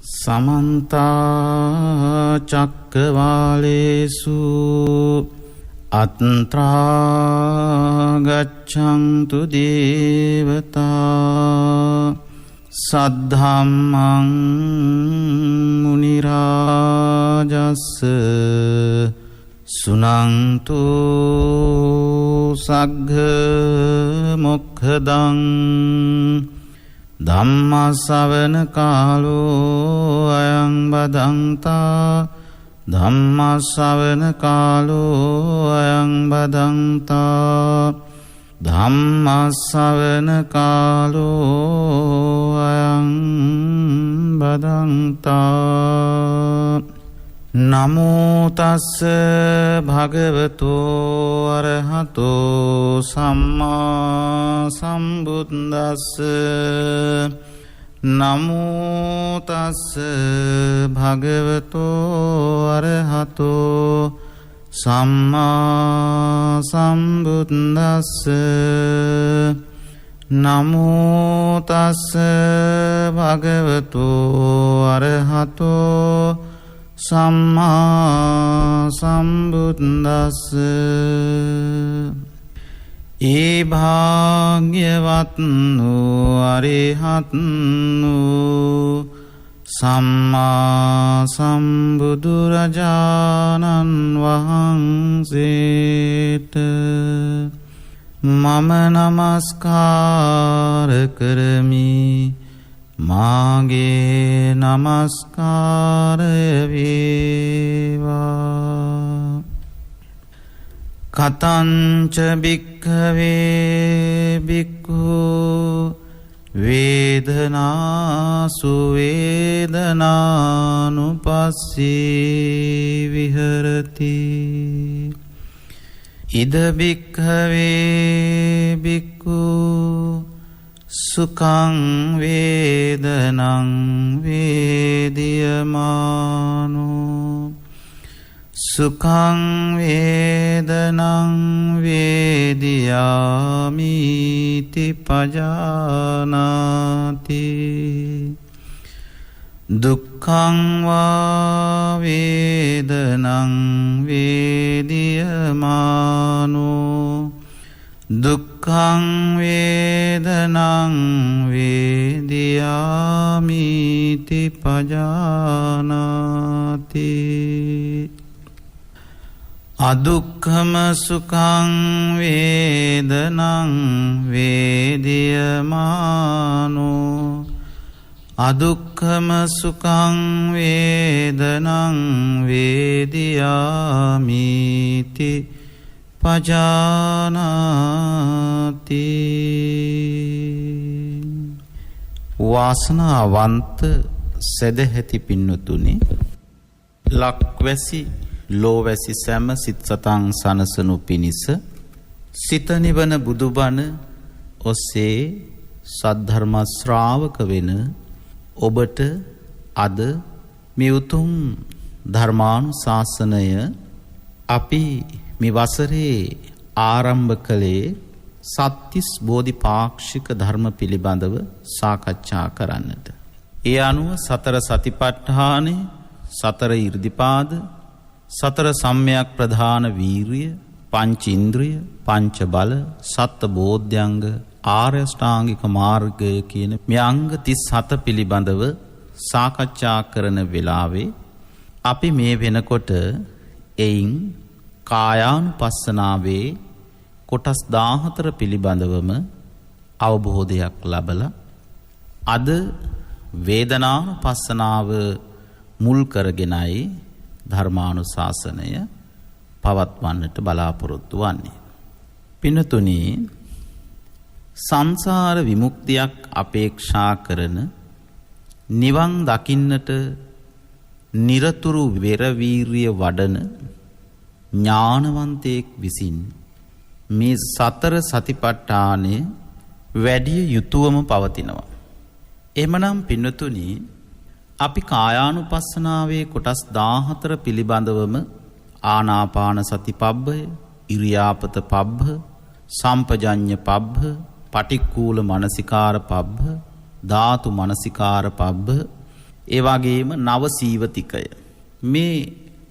समन्ता चक्रवालेषु अत्रा गच्छन्तु देवता सद्धम्मं मुनिराजस्य सुनन्तु सग्घ मोक्षदं ධම්මස්සවන කාලෝ අයං බදන්තා ධම්මස්සවන කාලෝ අයං බදන්තා ධම්මස්සවන කාලෝ අයං බදන්තා නමෝ තස්ස භගවතෝ අරහතෝ සම්මා සම්බුද්දස්ස නමෝ තස්ස භගවතෝ අරහතෝ සම්මා සම්බුද්දස්ස නමෝ තස්ස භගවතෝ අරහතෝ සම්මා සම්බුද්දස්ස ඒ භාග්‍යවත් වූ අරිහත් වූ සම්මා සම්බුදුරජාණන් වහන්සේට මම නමස්කාර කරමි. මාගේ නමස්කාරය වේවා. කතංච භික්ඛවේ භික්ඛු වේදනාසු වේදනානුපස්සී විහෙරති. ඉද භික්ඛවේ භික්ඛු සුඛං වේදනං වේදියමානෝ සුඛං වේදනං වේදියාමිති පජානාති. දුක්ඛං වා වේදනං වේදියමානෝ දුක්ඛං වේදනං වේදියාමිති පජානාති. අදුක්ඛම සුඛං වේදනං වේදියමානෝ අදුක්ඛම සුඛං වේදනං වේදියාමිති පජානාති. වාසනාවන්ත සදැහැති පින්නතුනි, ලක්වැසි ලෝවැසි සැම සිත් සතන් සනසනු පිණිස සිත නිවන බුදුබණ ඔස්සේ සද්ධර්ම ශ්‍රාවක වෙන ඔබට අද මේ උතුම් ධර්මානුශාසනය අපි මේ වසරේ ආරම්භ කළේ සත්තිස් බෝධිපාක්ෂික ධර්ම පිළිබඳව සාකච්ඡා කරන්නට. ඒ අනුව සතර සතිපට්ඨානය, සතර ඉර්ධිපාද, සතර සම්‍යක් ප්‍රධාන වීර්ය, පංච ඉන්ද්‍රිය, පංච බල, සත්ත බෝධ්‍යංග, ආර්ය ශ්‍රාංගික මාර්ගය කියන මේ අංග 37 පිළිබඳව සාකච්ඡා කරන වෙලාවේ අපි මේ වෙනකොට එයින් කායානුපස්සනාවේ කොටස් 14 පිළිබඳවම අවබෝධයක් ලබලා අද වේදනානුපස්සනාව මුල් කරගෙනයි ධර්මානුශාසනය පවත්වන්නට බලාපොරොත්තු වන්නේ. පින්තුනි, සංසාර විමුක්තියක් අපේක්ෂා කරන නිවන් දකින්නට නිරතුරු වෙරවීර්ය වඩන ඥානවන්තයෙක් විසින් මේ සතර සතිපට්ඨානය වැඩි යුතුවම පවතිනවා. එමනම් පින්නතුනි, අපි කායානුපස්සනාවේ කොටස් 14 පිළිබඳවම ආනාපාන සති පබ්බය, ඉරියාපත පබ්බ, සම්පජඤ්ඤ පබ්බ, පටික්කුල මනසිකාර පබ්බ, ධාතු මනසිකාර පබ්බ, ඒ වගේම නවසීවතිකය. මේ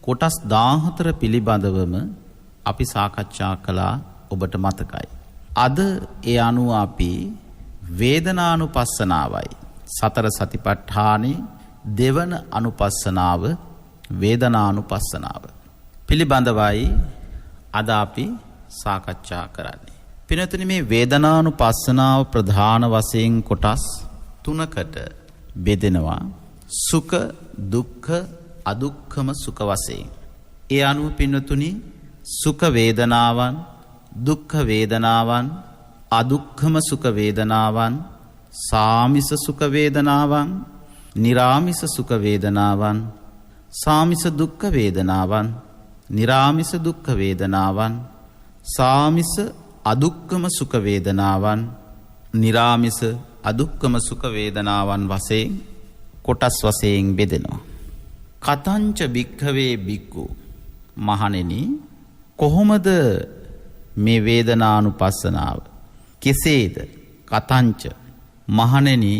කොටස් 14 පිළිබඳවම අපි සාකච්ඡා කළා ඔබට මතකයි. අද ඒ අනුව අපි වේදනානුපස්සනාවයි සතර සතිපට්ඨානේ දෙවන අනුපස්සනාව වේදනානුපස්සනාව පිළිබඳවයි අද අපි සාකච්ඡා කරන්නේ. පින්වත්නි, මේ වේදනානුපස්සනාව ප්‍රධාන වශයෙන් කොටස් 3කට බෙදෙනවා. සුඛ, දුක්ඛ, අදුක්ඛම සුඛ වශයෙන්. ඒ අනුව පින්වත්නි, සුඛ වේදනාවන්, දුක්ඛ වේදනාවන්, අදුක්ඛම සුඛ වේදනාවන්, සාමිස සුඛ වේදනාවන්, නිරාමිස සුඛ වේදනාවන්, සාමිස දුක්ඛ වේදනාවන්, නිරාමිස දුක්ඛ වේදනාවන්, සාමිස අදුක්ඛම සුඛ වේදනාවන්, නිරාමිස අදුක්ඛම සුඛ වේදනාවන් වශයෙන් කොටස් වශයෙන් බෙදෙනවා. කතංච භික්ඛවේ භික්ඛු, මහණෙනි, කොහොමද මේ වේදනානුපස්සනාව? කෙසේද? කතංච, මහණෙනි,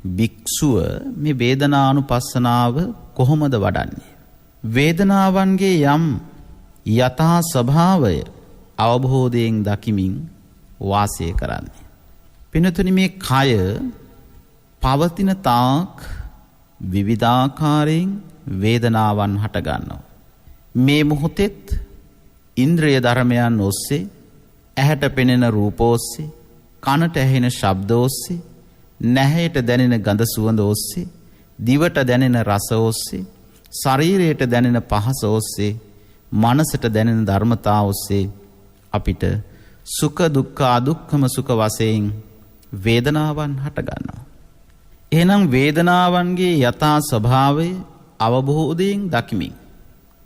භික්ෂුව මේ වේදනානුපස්සනාව කොහොමද වඩන්නේ? වේදනාවන්ගේ යම් යථා ස්වභාවය අවබෝධයෙන් දකිමින් වාසය කරන්නේ. පින්වත්නි, මේ කය පවතින තාක් විවිධාකාරයෙන් වේදනාවන් හට ගන්නවා. මේ මොහොතෙත් ඉන්ද්‍රිය ධර්මයන් ඔස්සේ, ඇහැට පෙනෙන රූප ඔස්සේ, කනට ඇහෙන ශබ්ද ඔස්සේ, නැහැයට දැනෙන ගඳ සුවඳ ඔස්සේ, දිවට දැනෙන රස ඔස්සේ, ශරීරයට දැනෙන පහස ඔස්සේ, මනසට දැනෙන ධර්මතා ඔස්සේ අපිට සුඛ, දුක්ඛ, අදුක්ඛම සුඛ වශයෙන් වේදනාවන් හට ගන්නවා. එහෙනම් වේදනාවන්ගේ යථා ස්වභාවය අවබෝධයෙන් දකිමින්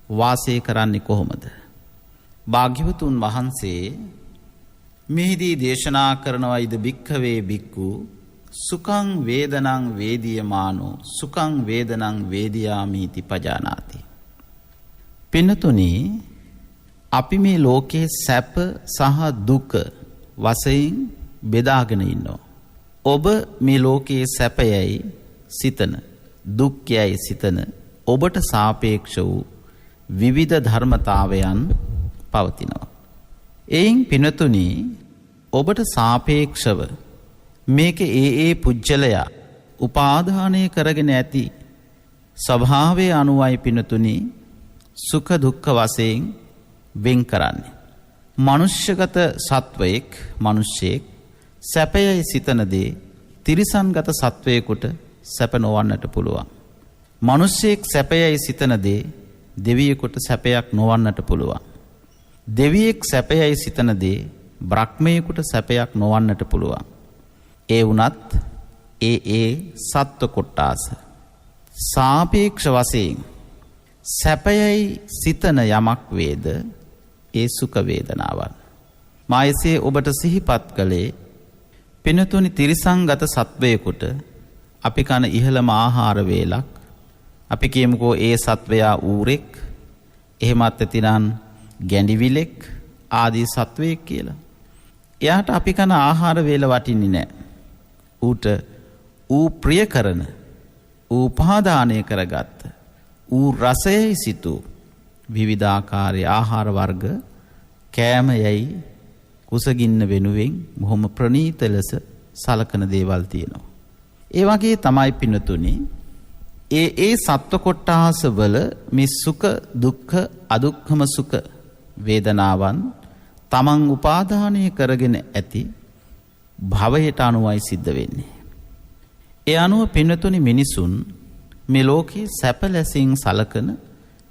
වාසය කරන්නේ කොහොමද? භාග්‍යවතුන් වහන්සේ මෙහිදී දේශනා කරනවා, ඉද භික්ඛවේ භික්ඛු සුඛං වේදනං වේදියමානෝ සුඛං වේදනං වේදියාමීති පජානාති. පින්නතුනි, අපි මේ ලෝකයේ සැප සහ දුක වශයෙන් බෙදාගෙන ඉන්නවා. ඔබ මේ ලෝකයේ සැපයයි සිතන, දුක්ඛයයි සිතන ඔබට සාපේක්ෂ වූ විවිධ ධර්මතාවයන් පවතිනවා. එයින් පින්නතුනි, ඔබට සාපේක්ෂව මේක ඒ පුජ්‍යලයා උපාදානය කරගෙන ඇති ස්වභාවය අනුවයි පින්නතුනි සුඛ දුක්ඛ වශයෙන් වෙන් කරන්නේ. මනුෂ්‍යගත සත්වයෙක්, මිනිසෙක් සැපයයි සිතන දේ තිරිසන්ගත සත්වයෙකුට සැප නොවන්නට පුළුවන්. මිනිසෙක් සැපයයි සිතන දේ දෙවියෙකුට සැපයක් නොවන්නට පුළුවන්. දෙවියෙක් සැපයයි සිතන දේ බ්‍රහ්මයෙකුට සැපයක් නොවන්නට පුළුවන්. ඒ වුණත් ඒ සත්ව කොට්ටාස සාපේක්ෂ වශයෙන් සැපයයි සිතන යමක් වේද ඒ සුඛ වේදනාවන්. මායසේ ඔබට සිහිපත් කළේ, පිනතුනි, තිරිසංගත සත්වයෙකුට අපි කන ඉහළම ආහාර වේලක්, අපි කියමුකෝ ඒ සත්වයා ඌරෙක්, එහෙමත් ඇතිනම් ගැඬිවිලෙක් ආදී සත්වයෙක් කියලා. එයාට අපි කන ආහාර වේල වටින්නේ නැහැ. ඌට ඌ ප්‍රිය කරන, ඌ උපාදානය කරගත්ත, ඌ රසයයි සිතූ විවිධාකාරයේ ආහාර වර්ග කෑම යයි කුසගින්න වෙනුවෙන් බොහොම ප්‍රණීත ලෙස සලකන දේවල් තියෙනවා. ඒ වගේ තමයි පින්නතුනි ඒ සත්ව කොට්ටාස වල මේ සුඛ, දුක්ඛ, අදුක්ඛම සුඛ වේදනාවන් තමන් උපාදානය කරගෙන ඇති භවයට අනුවයි සිද්ධ වෙන්නේ. ඒ අනුව පින්නතුනි මිනිසුන් මේ ලෝකේ සැප ලෙසින් සලකන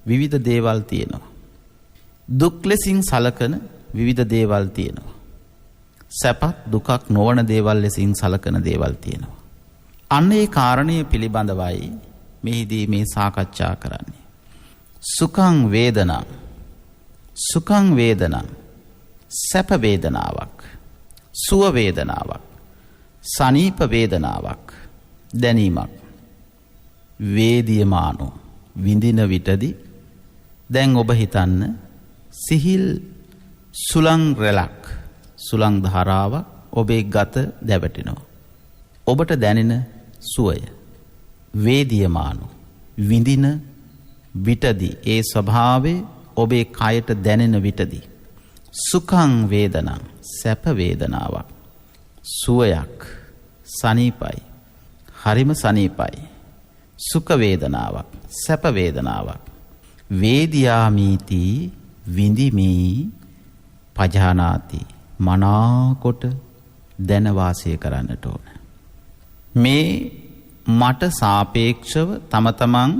විවිධ දේවල් තියෙනවා. දුක් ලෙසින් සලකන විවිධ දේවල් තියෙනවා. සැපත් දුකක් නොවන දේවල් ලෙසින් සලකන දේවල් තියෙනවා. අන්න ඒ කාරණය පිළිබඳවයි මෙහිදී මේ සාකච්ඡා කරන්නේ. සුඛං වේදනං, සුඛං වේදනං සැප වේදනාවක්, සුව වේදනාවක්, සනීප වේදනාවක්, දැනීමක්. වේදියමානෝ විඳින විටදී දැන් ඔබ හිතන්න, සිහිල් සුළං රැලක්, සුළං ධාරාවක් ඔබේ ගත දැවටෙනවා. ඔබට දැනෙන සුවය වේදියමානෝ විඳින විටදී ඒ ස්වභාවය ඔබේ කයට දැනෙන විටදී සුඛං වේදනං සැප වේදනාවක් සුවයක් සනීපයි හරිම සනීපයි සුඛ වේදනාවක් සැප වේදනාවක් වේදියාමීති විඳිමි පජානාති මනාකොට දැන වාසය කරන්නට ඕන. මේ මට සාපේක්ෂව තම තමන්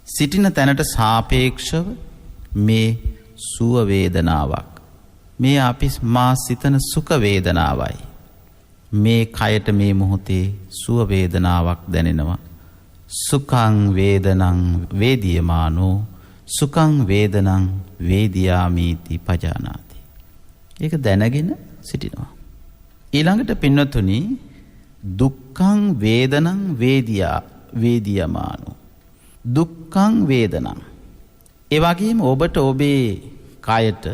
සිටින තැනට සාපේක්ෂව මේ සුව වේදනාවක් මේ අපි මා සිතන සුඛ වේදනාවයි මේ කයට මේ මොහොතේ සුව වේදනාවක් දැනෙනවා. සුඛං වේදනං වේදියමානෝ සුඛං වේදනං වේදියාමීති පජානාති. ඒක දැනගෙන සිටිනවා. ඊළඟට පින්නතුනි දුක්ඛං වේදනං වේදියමානෝ දුක්ඛං වේදනං ඒ වගේම ඔබට ඔබේ කයට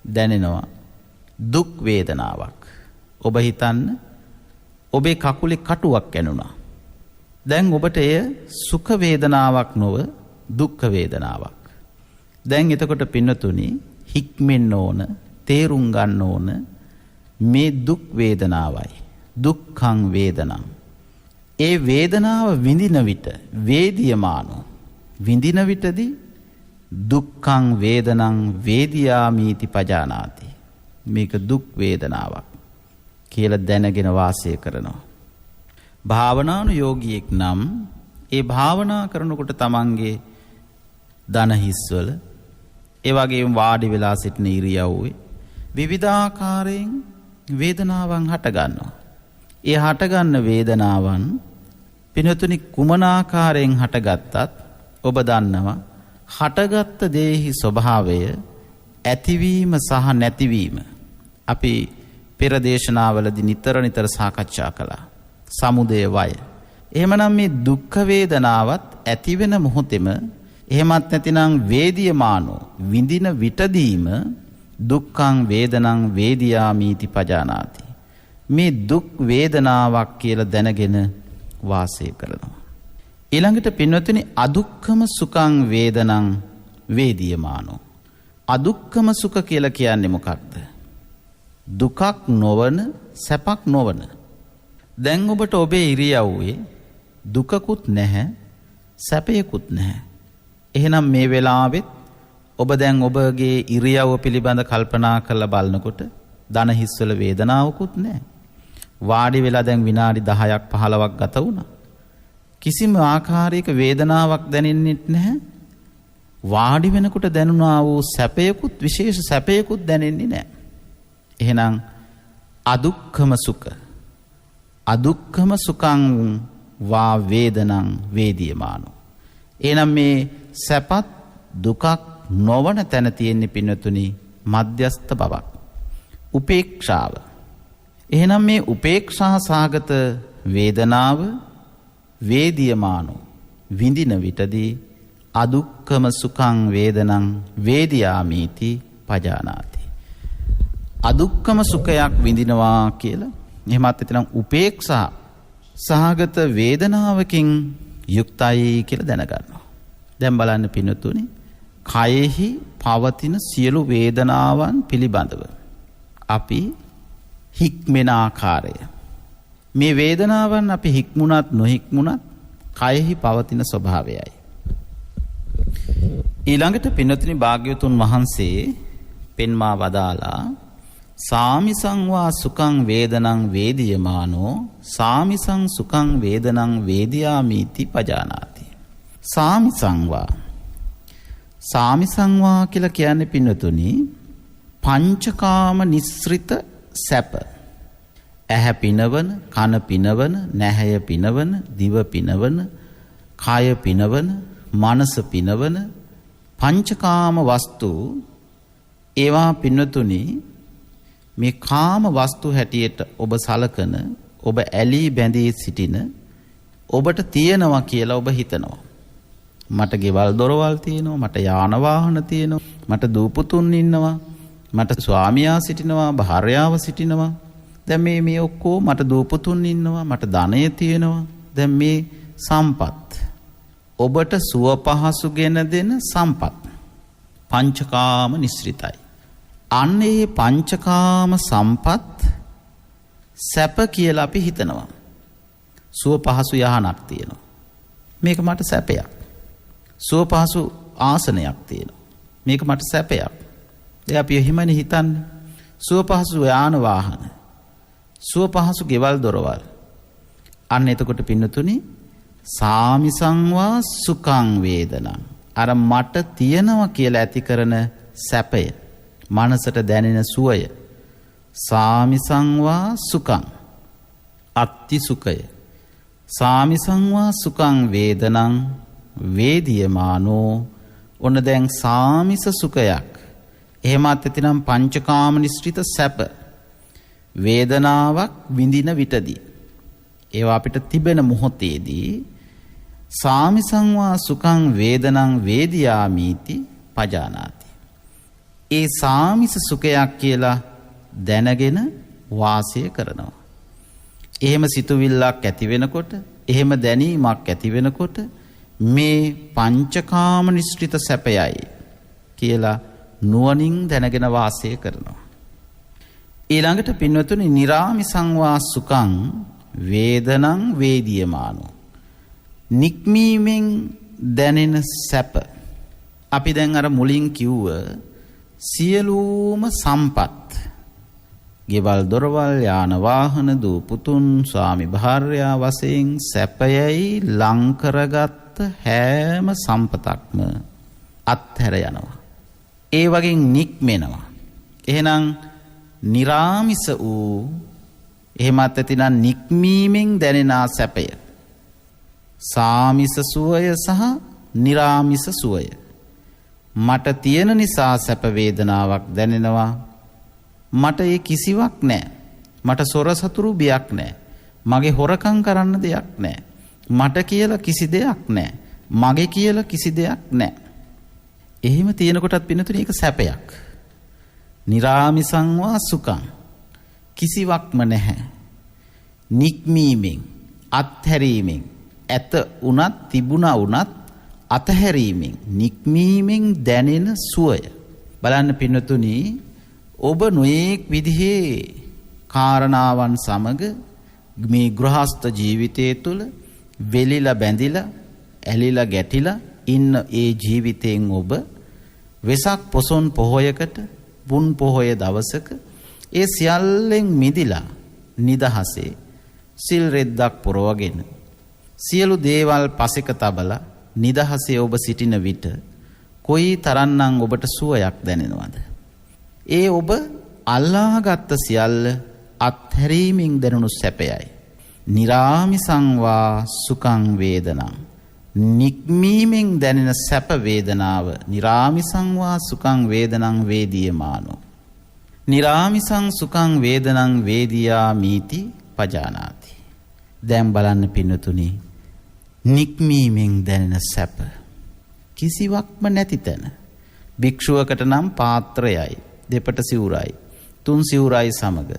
දැනෙනවා දුක් වේදනාවක්. ඔබ හිතන්න ඔබේ කකුලේ කටුවක් ඇනුණා. දැන් ඔබට එය සුඛ වේදනාවක් නොව දුක්ඛ වේදනාවක්. දැන් එතකොට පින්නතුනි හික්මෙන්න ඕන තේරුම් ගන්න ඕන මේ දුක් වේදනාවයි දුක්ඛං වේදනං. ඒ වේදනාව විඳින විට වේදියමානෝ විඳින විටදී දුක්ඛං වේදනං වේදියාමීති පජානාති. මේක දුක් වේදනාවක් කියලා දැනගෙන වාසය කරනවා. භාවනානුයෝගියෙක් නම් ඒ භාවනා කරනකොට තමන්ගේ දන හිස්වල ඒ වගේම වාඩි වෙලා සිටින ඉරියව්වේ විවිධාකාරයෙන් වේදනාවන් හට ගන්නවා. ඒ හටගන්න වේදනාවන් පිනතුනි කුමන ආකාරයෙන් හටගත්තත් ඔබ දන්නවා හටගත්ත දේහි ස්වභාවය ඇතිවීම සහ නැතිවීම අපි පෙර දේශනාවලදී නිතර සාකච්ඡා කළා. සමුදය වය. එහෙමනම් මේ දුක්ඛ වේදනාවත් ඇති වෙන මොහොතෙම එහෙමත් නැතිනම් වේදියමානෝ විඳින විටදීම දුක්ඛං වේදනං වේදියාමීති පජානාති. මේ දුක් වේදනාවක් කියලා දැනගෙන වාසය කරනවා. ඊළඟට පින්වතුනි අදුක්ඛම සුඛං වේදනං වේදියමානෝ. අදුක්ඛම සුඛ කියලා කියන්නේ මොකක්ද? දුකක් නොවන සැපක් නොවන. දැන් ඔබට ඔබේ ඉරියව්වේ දුකකුත් නැහැ සැපයකුත් නැහැ. එහෙනම් මේ වෙලාවෙත් ඔබ දැන් ඔබගේ ඉරියව්ව පිළිබඳ කල්පනා කරලා බලනකොට දන හිස්වල වේදනාවකුත් නැහැ. වාඩි වෙලා දැන් විනාඩි 10ක් 15ක් ගත වුණා. කිසිම ආකාරයක වේදනාවක් දැනෙන්නේ නැහැ. වාඩි වෙනකොට දැනුණා වූ සැපයකුත් විශේෂ සැපයකුත් දැනෙන්නේ නැහැ. එහෙනම් අදුක්ඛම සුඛ අදුක්ඛම සුඛං වා වේදනං වේදියමානෝ. එහෙනම් මේ සැපත් දුකක් නොවන තැන තියෙන්නේ පින්නතුනි මධ්‍යස්ථ බවක්. උපේක්ෂාව. එහෙනම් මේ උපේක්ෂා සාගත වේදනාව වේදියමානෝ විඳින විටදී අදුක්ඛම සුඛං වේදනං වේදියාමීති පජානාති. අදුක්ඛම සුඛයක් විඳිනවා කියලා එහෙමත් නැත්නම් උපේක්ෂා සහගත වේදනාවකින් යුක්තයි කියලා දැනගන්නවා. දැන් බලන්න පින්නතුනි කයෙහි පවතින සියලු වේදනාවන් පිළිබඳව අපි හික්මෙන ආකාරය මේ වේදනාවන් අපි හික්මුණත් නොහික්මුණත් කයෙහි පවතින ස්වභාවයයි. ඊළඟට පින්නතුනි භාග්‍යවතුන් වහන්සේ පෙන්වා වදාලා සාමිසං වා සුඛං වේදනං වේදියමානෝ සාමිසං සුඛං වේදනං වේදියාමීති පජානාති. සාමිසං වා කියලා කියන්නේ පින්නතුනි පංචකාම නිස්සෘත සැප. ඇහැ පිනවන, කන පිනවන, නැහැය පිනවන, දිව පිනවන, කය පිනවන, මනස පිනවන පංචකාම වස්තු ඒවා පින්නතුනි මේ කාම වස්තු හැටියට ඔබ සලකන ඔබ ඇලී බැඳී සිටින ඔබට තියෙනවා කියලා ඔබ හිතනවා. මට ගෙවල් දොරවල් තියෙනවා, මට යාන වාහන තියෙනවා, මට දූපුතුන් ඉන්නවා, මට ස්වාමියා සිටිනවා, භාර්යාව සිටිනවා. දැන් මේ ඔක්කොම මට දූපුතුන් ඉන්නවා, මට ධනය තියෙනවා. දැන් මේ සම්පත්. ඔබට සුව පහසු ගෙන දෙන සම්පත්. පංචකාම නිස්ෘතයි. අන්න ඒ පංචකාම සම්පත් සැප කියලා අපි හිතනවා. සුව පහසු යහනක් තියෙනවා. මේක මට සැපයක්. සුව පහසු ආසනයක් තියෙනවා. මේක මට සැපයක්. ඒ අපි එහෙමනේ හිතන්නේ. සුව පහසු යාන වාහන. සුව පහසු ගෙවල් දොරවල්. අන්න එතකොට පින්නතුනි සාමිසංවා සුඛං වේදනං. අර මට තියෙනවා කියලා ඇති කරන සැපය. මනසට දැනෙන සුවය. සාමිසංවා සුඛං. අත්ති සුඛය. සාමිසංවා සුඛං වේදනං වේදියමානෝ. ඔන්න දැන් සාමිස සුඛයක්. එහෙමත් ඇතිනම් පංචකාම නිස්ෘත සැප. වේදනාවක් විඳින විටදී. ඒවා අපිට තිබෙන මොහොතේදී සාමිසංවා සුඛං වේදනං වේදියාමීති පජානාති. ඒ සාමිස සුඛයක් කියලා දැනගෙන වාසය කරනවා. එහෙම සිතුවිල්ලක් ඇති වෙනකොට, එහෙම දැනීමක් ඇති වෙනකොට මේ පංචකාම නිස්ෘත සැපයයි කියලා නුවණින් දැනගෙන වාසය කරනවා. ඊළඟට පින්වතුනි නිරාමිසංවා සුඛං වේදනං වේදියමානෝ. නික්මීමෙන් දැනෙන සැප. අපි දැන් අර මුලින් කිව්ව සියලුම සම්පත්, ගෙවල් දොරවල් යාන වාහන දූ පුතුන් ස්වාමි භාර්යා වශයෙන් සැපයයි ලං කරගත් හැම සම්පතක්ම අත්හැර යනවා. ඒ වගේ නික්මෙනවා. එහෙනම් නිරාමිස වූ, එහෙමත් ඇතිනම් නික්මීමෙන් දැනෙන සැපය. සාමිස සුවය සහ නිරාමිස සුවය. මට තියෙන නිසා සැප වේදනාවක් දැනෙනවා. මට ඒ කිසිවක් නැහැ. මට සොර සතුරු බියක් නැහැ. මගේ හොරකම් කරන්න දෙයක් නැහැ. මට කියලා කිසි දෙයක් නැහැ. මගේ කියලා කිසි දෙයක් නැහැ. එහෙම තියෙනකොටත් පින්නතුනේ ඒක සැපයක්. නිරාමිසංවා සුඛං. කිසිවක්ම නැහැ. නික්මීමෙන්, අත්හැරීමෙන්, ඇත උනත් තිබුණා උනත් අතහැරීමෙන්, නික්මීමෙන් දැනෙන සුවය. බලන්න පින්නතුනි, ඔබ නොයෙක් විදිහේ කාරණාවන් සමග මේ ගෘහස්ත ජීවිතය තුළ වෙලිලා බැඳිලා ඇලිලා ගැටිලා ඉන්න ඒ ජීවිතයෙන් ඔබ වෙසක් පොසොන් පොහොයකට, පුන් පොහොය දවසක ඒ සියල්ලෙන් මිදිලා නිදහසේ සිල් රෙද්දක් පුරවගෙන සියලු දේවල් පසෙක තබලා නිදහසේ ඔබ සිටින විට කොයි තරම්නම් ඔබට සුවයක් දැනෙනවද? ඒ ඔබ අල්ලාගත් සියල්ල අත්හැරීමෙන් දැනුණු සැපයයි. නිරාමිසංවා සුඛං වේදනං. නික්මීමෙන් දැනෙන සැප වේදනාව නිරාමිසංවා සුඛං වේදනං වේදියමානෝ. නිරාමිසං සුඛං වේදනං වේදියාමීති පජානාති. දැන් බලන්න පින්නතුනි, නික්මීමෙන් දැනෙන සැප කිසිවක්ම නැති තැන. භික්ෂුවකට නම් පාත්‍රයයි, දෙපට සිවුරයි, තුන් සිවුරයි සමග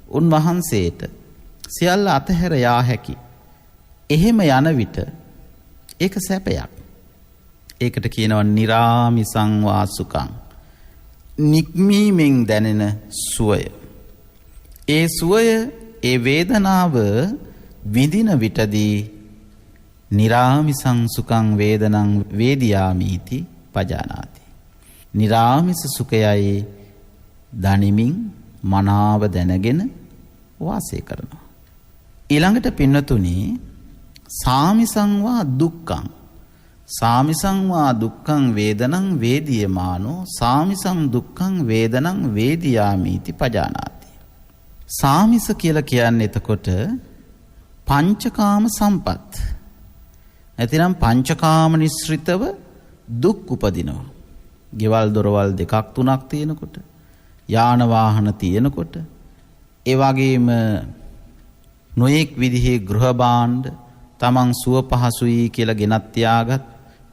උන්වහන්සේට සියල්ල අතහැර යා හැකි. එහෙම යන විට ඒක සැපයක්. ඒකට කියනවා නිරාමිසංවා සුඛං. නික්මීමෙන් දැනෙන සුවය. ඒ සුවය, ඒ වේදනාව විඳින විටදී නිරාමිසං සුඛං වේදනං වේදියාමීති පජානාති. නිරාමිස සුඛයයි දනිමින් මනාව දැනගෙන වාසය කරනවා. ඊළඟට පින්නතුනි සාමිසංවා දුක්ඛං. සාමිසංවා දුක්ඛං වේදනං වේදියමානෝ. සාමිසං දුක්ඛං වේදනං වේදියාමීති පජානාති. සාමිස කියලා කියන්නේ එතකොට පංචකාම සම්පත්. නැතිනම් පංචකාම නිස්ෘතව දුක් උපදිනවා. ගෙවල් දොරවල් දෙකක් තුනක් තියෙනකොට, යාන වාහන තියෙනකොට, ඒ වගේම නොයෙක් විදිහේ ගෘහ භාණ්ඩ තමන් සුව පහසුයි කියලා ගෙනත් තියාගත්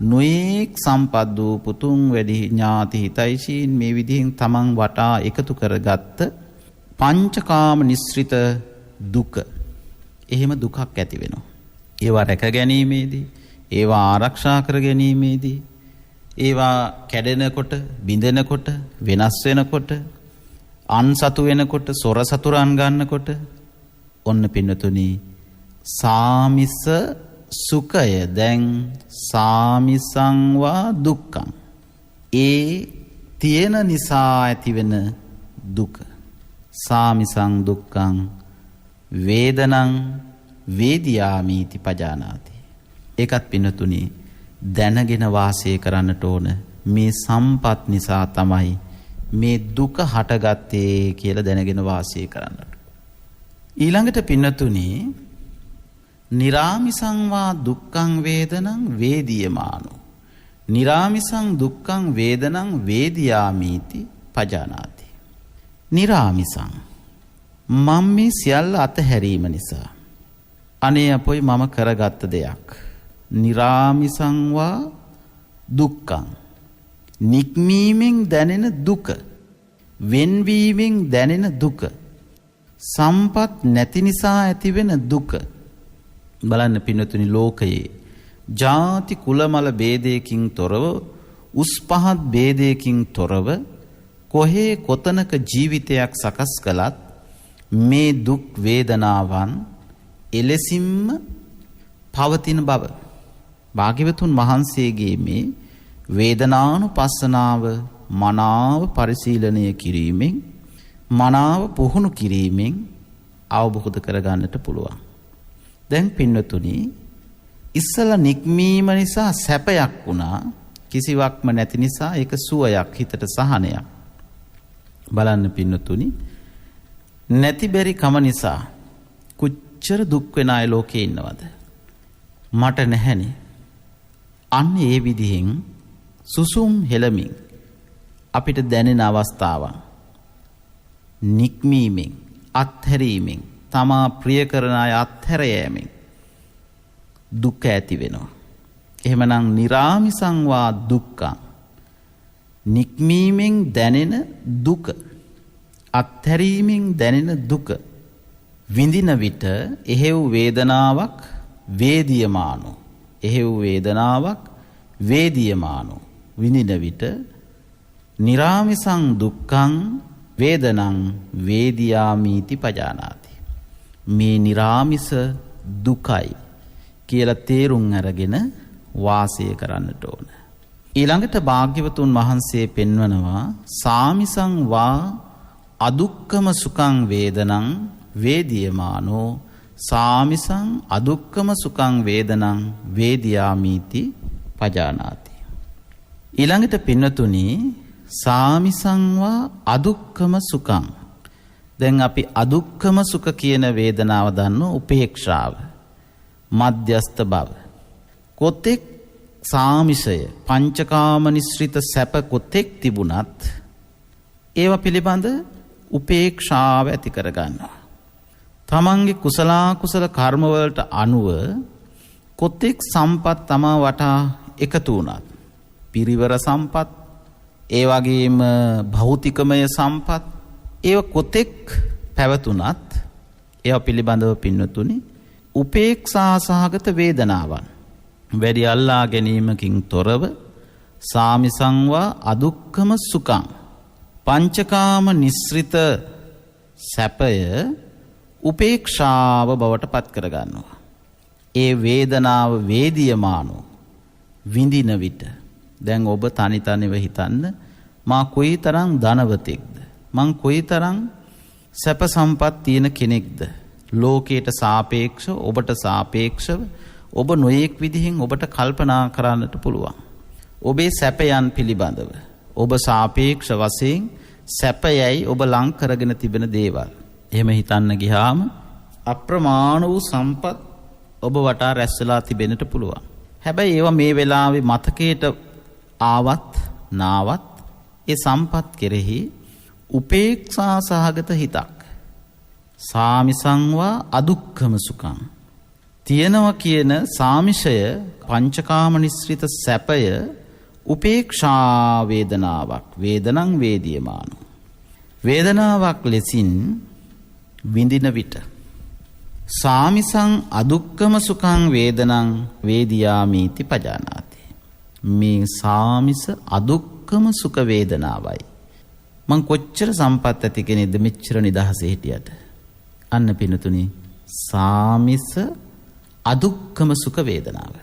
නොයෙක් සම්පත් දූ පුතුන් වැඩි ඥාති හිතයිශීන් මේ විදිහෙන් තමන් වටා එකතු කරගත්ත පංචකාම නිස්ෘත දුක. එහෙම දුකක් ඇති වෙනවා. ඒවා රැක ගැනීමේදී, ඒවා ආරක්ෂා කර ගැනීමේදී, ඒවා කැඩෙනකොට, බිඳෙනකොට, වෙනස් වෙනකොට, අන්සතු වෙනකොට, සොර සතුරන් ගන්නකොට ඔන්න පින්නතුනි සාමිස සුඛය දැන් සාමිසංවා දුක්ඛං. ඒ තියෙන නිසා ඇතිවෙන දුක. සාමිසං දුක්ඛං වේදනං වේදියාමීති පජානාති. ඒකත් පින්නතුනි දැනගෙන වාසය කරන්නට ඕන. මේ සම්පත් නිසා තමයි මේ දුක හටගත්තේ කියලා දැනගෙන වාසය කරන්නට. ඊළඟට පින්නතුනි නිරාමිසංවා දුක්ඛං වේදනං වේදියමානෝ. නිරාමිසං දුක්ඛං වේදනං වේදියාමීති පජානාති. නිරාමිසං මම මේ සියල්ල අතහැරීම නිසා අනේ අපොයි මම කරගත්ත දෙයක්. නිරාමිසංවා දුක්ඛං නික්මීමෙන් දැනෙන දුක, වෙන්වීමෙන් දැනෙන දුක, සම්පත් නැති නිසා ඇතිවෙන දුක. බලන්න පින්නතුනි ලෝකයේ ජාති කුලමල ભેදයකින් තොරව, උස් පහත් ભેදයකින් තොරව කොහේ කොතනක ජීවිතයක් සකස් කළත් මේ දුක් වේදනාවන් එලෙසින්ම පවතින බව භාග්‍යවතුන් වහන්සේගේ මේ වේදනානුපස්සනාව මනාව පරිශීලනය කිරීමෙන්, මනාව පුහුණු කිරීමෙන් අවබෝධ කරගන්නට පුළුවන්. දැන් පින්නතුනි ඉස්සලා නික්මීම නිසා සැපයක් වුණා, කිසිවක්ම නැති නිසා ඒක සුවයක්, හිතට සහනයක්. බලන්න පින්නතුනි නැති බැරි කම නිසා කොච්චර දුක් වෙන අය ලෝකේ ඉන්නවද? මට නැහැනේ. අන්න ඒ විදිහෙන් සුසුම් හෙළමින් අපිට දැනෙන අවස්ථාවන් නික්මීමෙන්, අත්හැරීමෙන්, තමා ප්‍රිය කරන අය අත්හැර යෑමෙන් දුක ඇති වෙනවා. එහෙමනම් නිරාමිසංවා දුක්ඛං නික්මීමෙන් දැනෙන දුක, අත්හැරීමෙන් දැනෙන දුක විඳින විට එහෙව් වේදනාවක් වේදියමානෝ. එහෙව් වේදනාවක් වේදියමානෝ විඳින විට නිරාමිසං දුක්ඛං වේදනං වේදියාමීති පජානාති. මේ නිරාමිස දුකයි කියලා තේරුම් අරගෙන වාසය කරන්නට ඕන. ඊළඟට භාග්‍යවතුන් වහන්සේ පෙන්වනවා සාමිසං වා අදුක්ඛම සුඛං වේදනං වේදියමානෝ සාමිසං අදුක්ඛම සුඛං වේදනං වේදියාමීති පජානාති. ඊළඟට පින්නතුනි සාමිසංවා අදුක්ඛම සුඛං. දැන් අපි අදුක්ඛම සුඛ කියන වේදනාව දන්නෝ උපේක්ෂාව, මධ්‍යස්ත බව. කොතෙක් සාමිසය පංචකාම නිස්ෘත සැප කොතෙක් තිබුණත් ඒව පිළිබඳ උපේක්ෂාව ඇති කරගන්නවා. තමන්ගේ කුසල කර්මවලට අනුව කොතෙක් සම්පත් තමා වටා එකතු වුණත්, පිරිවර සම්පත්, ඒ වගේම භෞතිකමය සම්පත්, ඒව කොතෙක් පැවතුනත් ඒව පිළිබඳව පින්නතුනි උපේක්ෂා සහගත වේදනාවන් වැඩි අල්ලා ගැනීමකින් තොරව සාමිසංවා අදුක්ඛම සුඛං පංචකාම නිස්ෘත සැපය උපේක්ෂාව බවට පත් කරගන්නවා. ඒ වේදනාව වේදියමානෝ විඳින විට දැන් ඔබ තනි තනිව හිතන්න, මා කොයිතරම් ධනවතෙක්ද, මං කොයිතරම් සැප සම්පත් තියෙන කෙනෙක්ද. ලෝකයට සාපේක්ෂව, ඔබට සාපේක්ෂව ඔබ නොයෙක් විදිහෙන් ඔබට කල්පනා කරන්නට පුළුවන්. ඔබේ සැපයන් පිළිබඳව ඔබ සාපේක්ෂ වශයෙන් සැපයයි ඔබ ලං කරගෙන තිබෙන දේවල්. එහෙම හිතන්න ගියාම අප්‍රමාණ වූ සම්පත් ඔබ වටා රැස් වෙලා තිබෙන්නට පුළුවන්. හැබැයි ඒවා මේ වෙලාවේ මතකයට ආවත් නාවත් ඒ සම්පත් කෙරෙහි උපේක්ෂා සහගත හිතක්, සාමිසංවා අදුක්ඛම සුඛං තියෙනවා කියන සාමිෂය පංචකාම නිස්ෘත සැපය උපේක්ෂා වේදනාවක්, වේදනං වේදියමානෝ වේදනාවක් ලෙසින් විඳින විට සාමිසං අදුක්ඛම සුඛං වේදනං වේදියාමීති පජානාති. මේ සාමිස අදුක්ඛම සුඛ වේදනාවයි. මං කොච්චර සම්පත් ඇති කෙනෙක්ද මෙච්චර නිදහසේ හිටියට. අන්න පිනතුනි සාමිස අදුක්ඛම සුඛ වේදනාව.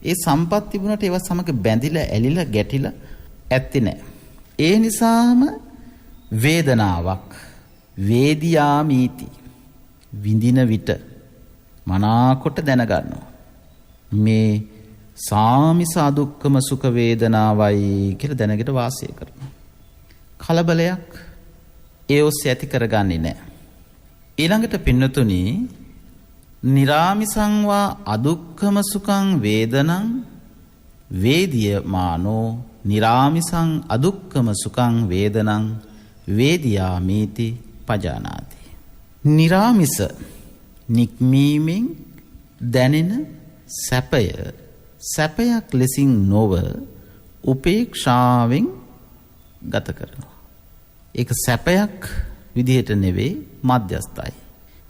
ඒ සම්පත් තිබුණට ඒවා සමග බැඳිලා ඇලිලා ගැටිලා ඇත්තේ නැහැ. ඒ නිසාම වේදනාවක් වේදියාමීති විඳින විට මනාකොට දැනගන්නවා. මේ සාමිස අදුක්ඛම සුඛ වේදනාවයි කියලා දැනගෙන වාසය කරනවා. කලබලයක් ඒ ඔස්සේ ඇති කරගන්නේ නැහැ. ඊළඟට පින්නතුනි නිරාමිසං වා අදුක්ඛම සුඛං වේදනං වේදියමානෝ නිරාමිසං අදුක්ඛම සුඛං වේදනං වේදියාමීති පජානාති. නිරාමිස නික්මීමෙන් දැනෙන සැපය සැපයක් ලෙසින් නොව උපේක්ෂාවෙන් ගත කරනවා. ඒක සැපයක් විදිහට නෙවෙයි මධ්‍යස්ථයි.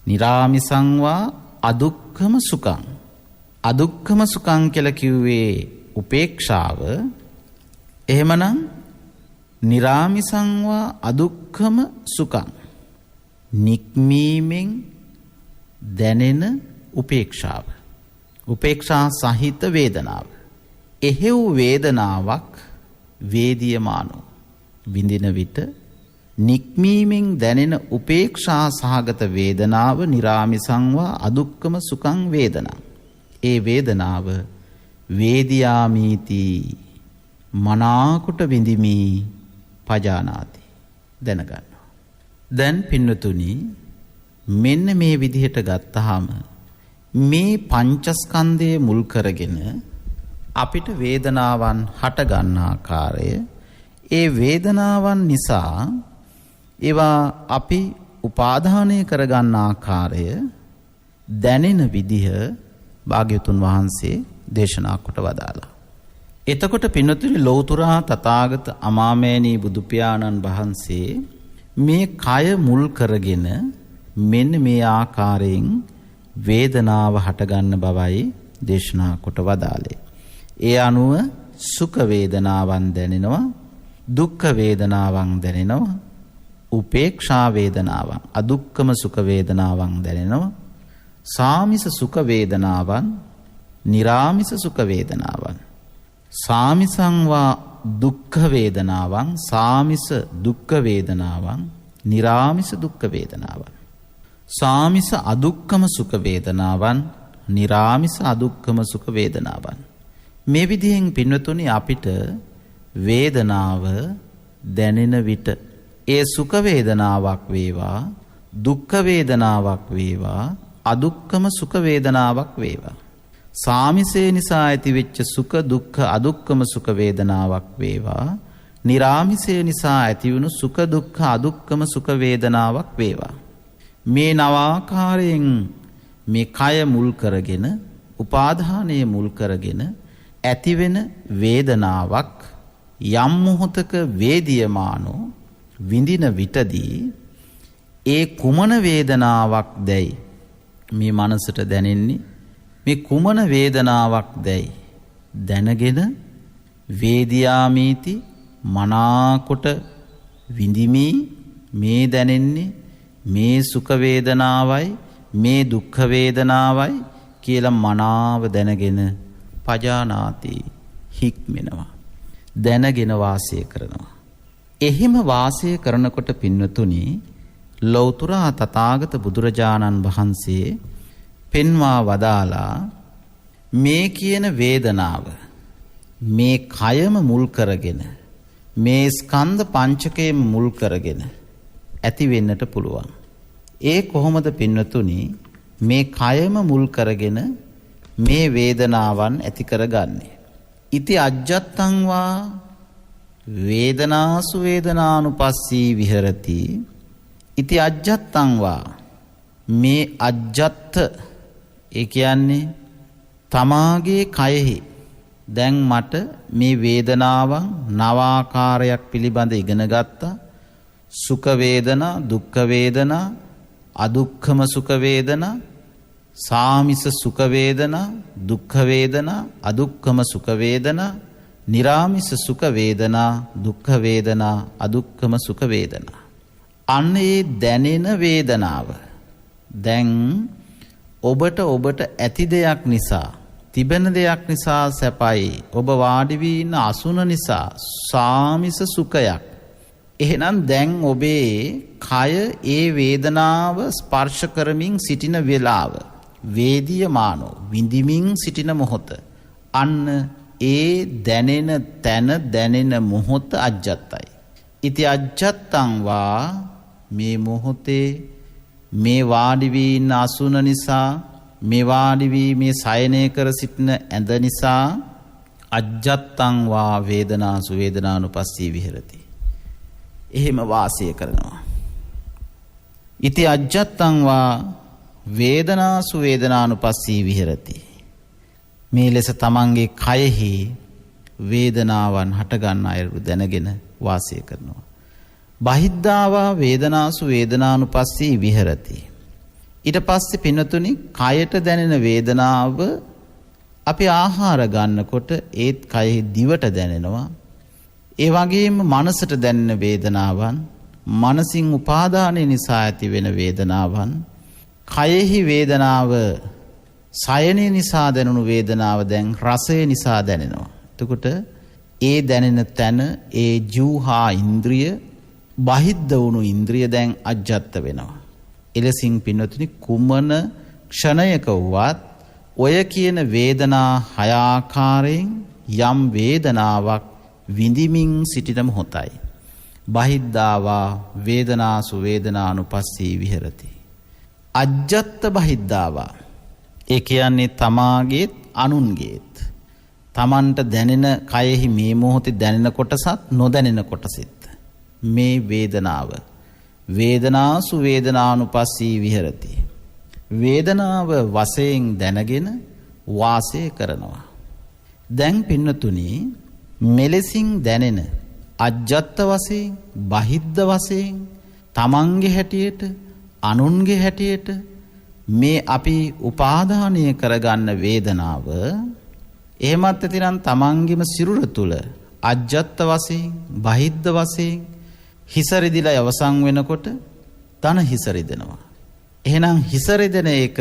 නිරාමිසං වා අදුක්ඛම සුඛං. අදුක්ඛම සුඛං කියලා කිව්වේ උපේක්ෂාව. එහෙමනම් නිරාමිසං වා අදුක්ඛම සුඛං නික්මීමෙන් දැනෙන උපේක්ෂාව. උපේක්ෂා සහිත වේදනාව. එහෙව් වේදනාවක් වේදියමානෝ විඳින විට නික්මීමෙන් දැනෙන උපේක්ෂා සහගත වේදනාව නිරාමිසං වා අදුක්ඛම සුඛං වේදනං. ඒ වේදනාව වේදියාමීති මනාකොට විඳිමි පජානාති දැනගන්නවා. දැන් පින්නතුනි මෙන්න මේ විදිහට ගත්තාම මේ පංචස්කන්ධයේ මුල් කරගෙන අපිට වේදනාවන් හට ගන්න ආකාරය, ඒ වේදනාවන් නිසා ඒවා අපි උපාදානය කරගන්න ආකාරය දැනෙන විදිහ භාග්‍යවතුන් වහන්සේ දේශනා කොට වදාලා. එතකොට පින්නතුනි ලෞතුරා තථාගත අමාමෑණී බුදු පියාණන් වහන්සේ මේ කය මුල් කරගෙන මෙන්න මේ ආකාරයෙන් වේදනාව හටගන්න බවයි දේශනා කොට වදාළේ. ඒ අනුව සුඛ වේදනාවන් දැනෙනවා, දුක්ඛ වේදනාවන් දැනෙනවා, උපේක්ෂා වේදනාවන් අදුක්ඛම සුඛ වේදනාවන් දැනෙනවා, සාමිස සුඛ වේදනාවන්, නිරාමිස සුඛ වේදනාවන්, සාමිසං වා දුක්ඛ වේදනාවන්, සාමිස දුක්ඛ වේදනාවන්, නිරාමිස දුක්ඛ වේදනාවන්, සාමිස අදුක්ඛම සුඛ වේදනාවන්, නිරාමිස අදුක්ඛම සුඛ වේදනාවන්. මේ විදිහෙන් පින්වතුනි අපිට වේදනාව දැනෙන විට ඒ සුඛ වේදනාවක් වේවා, දුක්ඛ වේදනාවක් වේවා, අදුක්ඛම සුඛ වේදනාවක් වේවා, සාමිසේ නිසා ඇතිවෙච්ච සුඛ දුක්ඛ අදුක්ඛම සුඛ වේදනාවක් වේවා, නිරාමිසේ නිසා ඇතිවුණු සුඛ දුක්ඛ අදුක්ඛම සුඛ වේදනාවක් වේවා. මේ නවාකාරයෙන් මේ කය මුල් කරගෙන උපාදානයේ මුල් කරගෙන ඇතිවෙන වේදනාවක් යම් මොහොතක වේදියමානෝ විඳින විටදී ඒ කුමන වේදනාවක් දැයි මේ මනසට දැනෙන්නේ, මේ කුමන වේදනාවක් දැයි දැනගෙන වේදියාමීති මනාකොට විඳිමි. මේ දැනෙන්නේ මේ සුඛ වේදනාවයි මේ දුක්ඛ වේදනාවයි කියලා මනාව දැනගෙන පජානාති හික්මෙනවා, දැනගෙන වාසය කරනවා. එහෙම වාසය කරනකොට පින්නතුනි ලෞතුරා තථාගත බුදුරජාණන් වහන්සේ පෙන්වා වදාලා මේ කියන වේදනාව මේ කයම මුල් කරගෙන මේ ස්කන්ධ පංචකයම මුල් කරගෙන ඇති වෙන්නට පුළුවන්. ඒ කොහොමද පින්නතුනි මේ කයම මුල් කරගෙන මේ වේදනාවන් ඇති කරගන්නේ? ඉති අජ්ජත්තං වා වේදනාසු වේදනානුපස්සී විහෙරති. ඉති අජ්ජත්තං වා මේ අජ්ජත්ත ඒ කියන්නේ තමාගේ කයෙහි දැන් මට මේ වේදනාවන් නවාකාරයක් පිළිබඳ ඉගෙන ගත්තා. සුඛ වේදනා, දුක්ඛ වේදනා, අදුක්ඛම සුඛ වේදනා, සාමිස සුඛ වේදනා, දුක්ඛ වේදනා, අදුක්ඛම සුඛ වේදනා, නිරාමිස සුඛ වේදනා, දුක්ඛ වේදනා, අදුක්ඛම සුඛ වේදනා. අන්න ඒ දැනෙන වේදනාව දැන් ඔබට ඇති දෙයක් නිසා, තිබෙන දෙයක් නිසා සැපයි. ඔබ වාඩි වී ඉන්න අසුන නිසා සාමිස සුඛයක්. එහෙනම් දැන් ඔබේ කය ඒ වේදනාව ස්පර්ශ කරමින් සිටින වේලාව, වේදියමානෝ විඳිමින් සිටින මොහොත, අන්න ඒ දැනෙන තැන දැනෙන මොහොත අජ්ජත්තයි. ඉති අජ්ජත්තං වා මේ මොහොතේ මේ වාඩි වී ඉන්න අසුන නිසා, මේ වාඩි වී මේ සයනය කර සිටින ඇඳ නිසා අජ්ජත්තං වා වේදනාසු වේදනානුපස්සී විහෙරති. එහෙම වාසය කරනවා. ඉති අජ්ජත්තං වා වේදනාසු වේදනානුපස්සී විහෙරති. මේ ලෙස තමන්ගේ කයෙහි වේදනාවන් හටගන්න අයුරු දැනගෙන වාසය කරනවා. බහිද්ධාවා වේදනාසු වේදනානුපස්සී විහෙරති. ඊට පස්සේ පින්නතුනි කයට දැනෙන වේදනාව අපි ආහාර ගන්නකොට ඒත් කයෙහි දිවට දැනෙනවා. ඒ වගේම මනසට දැනෙන වේදනාවන්, මනසින් උපාදානය නිසා ඇති වෙන වේදනාවන්, කයෙහි වේදනාව සයනය නිසා දැනුණු වේදනාව දැන් රසය නිසා දැනෙනවා. එතකොට ඒ දැනෙන තැන ඒ ජීවහා ඉන්ද්‍රිය, බහිද්ධ වුණු ඉන්ද්‍රිය දැන් අජ්ජත් වෙනවා. එලෙසින් පින්නතුනි කුමන ක්ෂණයක වුවත් ඔය කියන වේදනා හය ආකාරයෙන් යම් වේදනාවක් විඳිමින් සිටින මොහොතයි. බහිද්ධාවා වේදනාසු වේදනානුපස්සී විහෙරති. අජ්ජත්ත බහිද්ධාවා, ඒ කියන්නේ තමාගේත් අනුන්ගේත් තමන්ට දැනෙන කයෙහි මේ මොහොතේ දැනෙන කොටසත් නොදැනෙන කොටසෙත් මේ වේදනාව වේදනාසු වේදනානුපස්සී විහෙරති. වේදනාව වශයෙන් දැනගෙන වාසය කරනවා. දැන් පින්නතුනි මෙලෙසින් දැනෙන අජ්ජත්ත වශයෙන්, බහිද්ධ වශයෙන්, තමන්ගේ හැටියට, අනුන්ගේ හැටියට මේ අපි උපාදානය කරගන්න වේදනාව, එහෙමත් නැතිනම් තමන්ගේම සිරුර තුල අජ්ජත්ත වශයෙන්, බහිද්ධ වශයෙන් හිස රිදිලා අවසන් වෙනකොට තන හිස රිදෙනවා. එහෙනම් හිස රිදෙන එක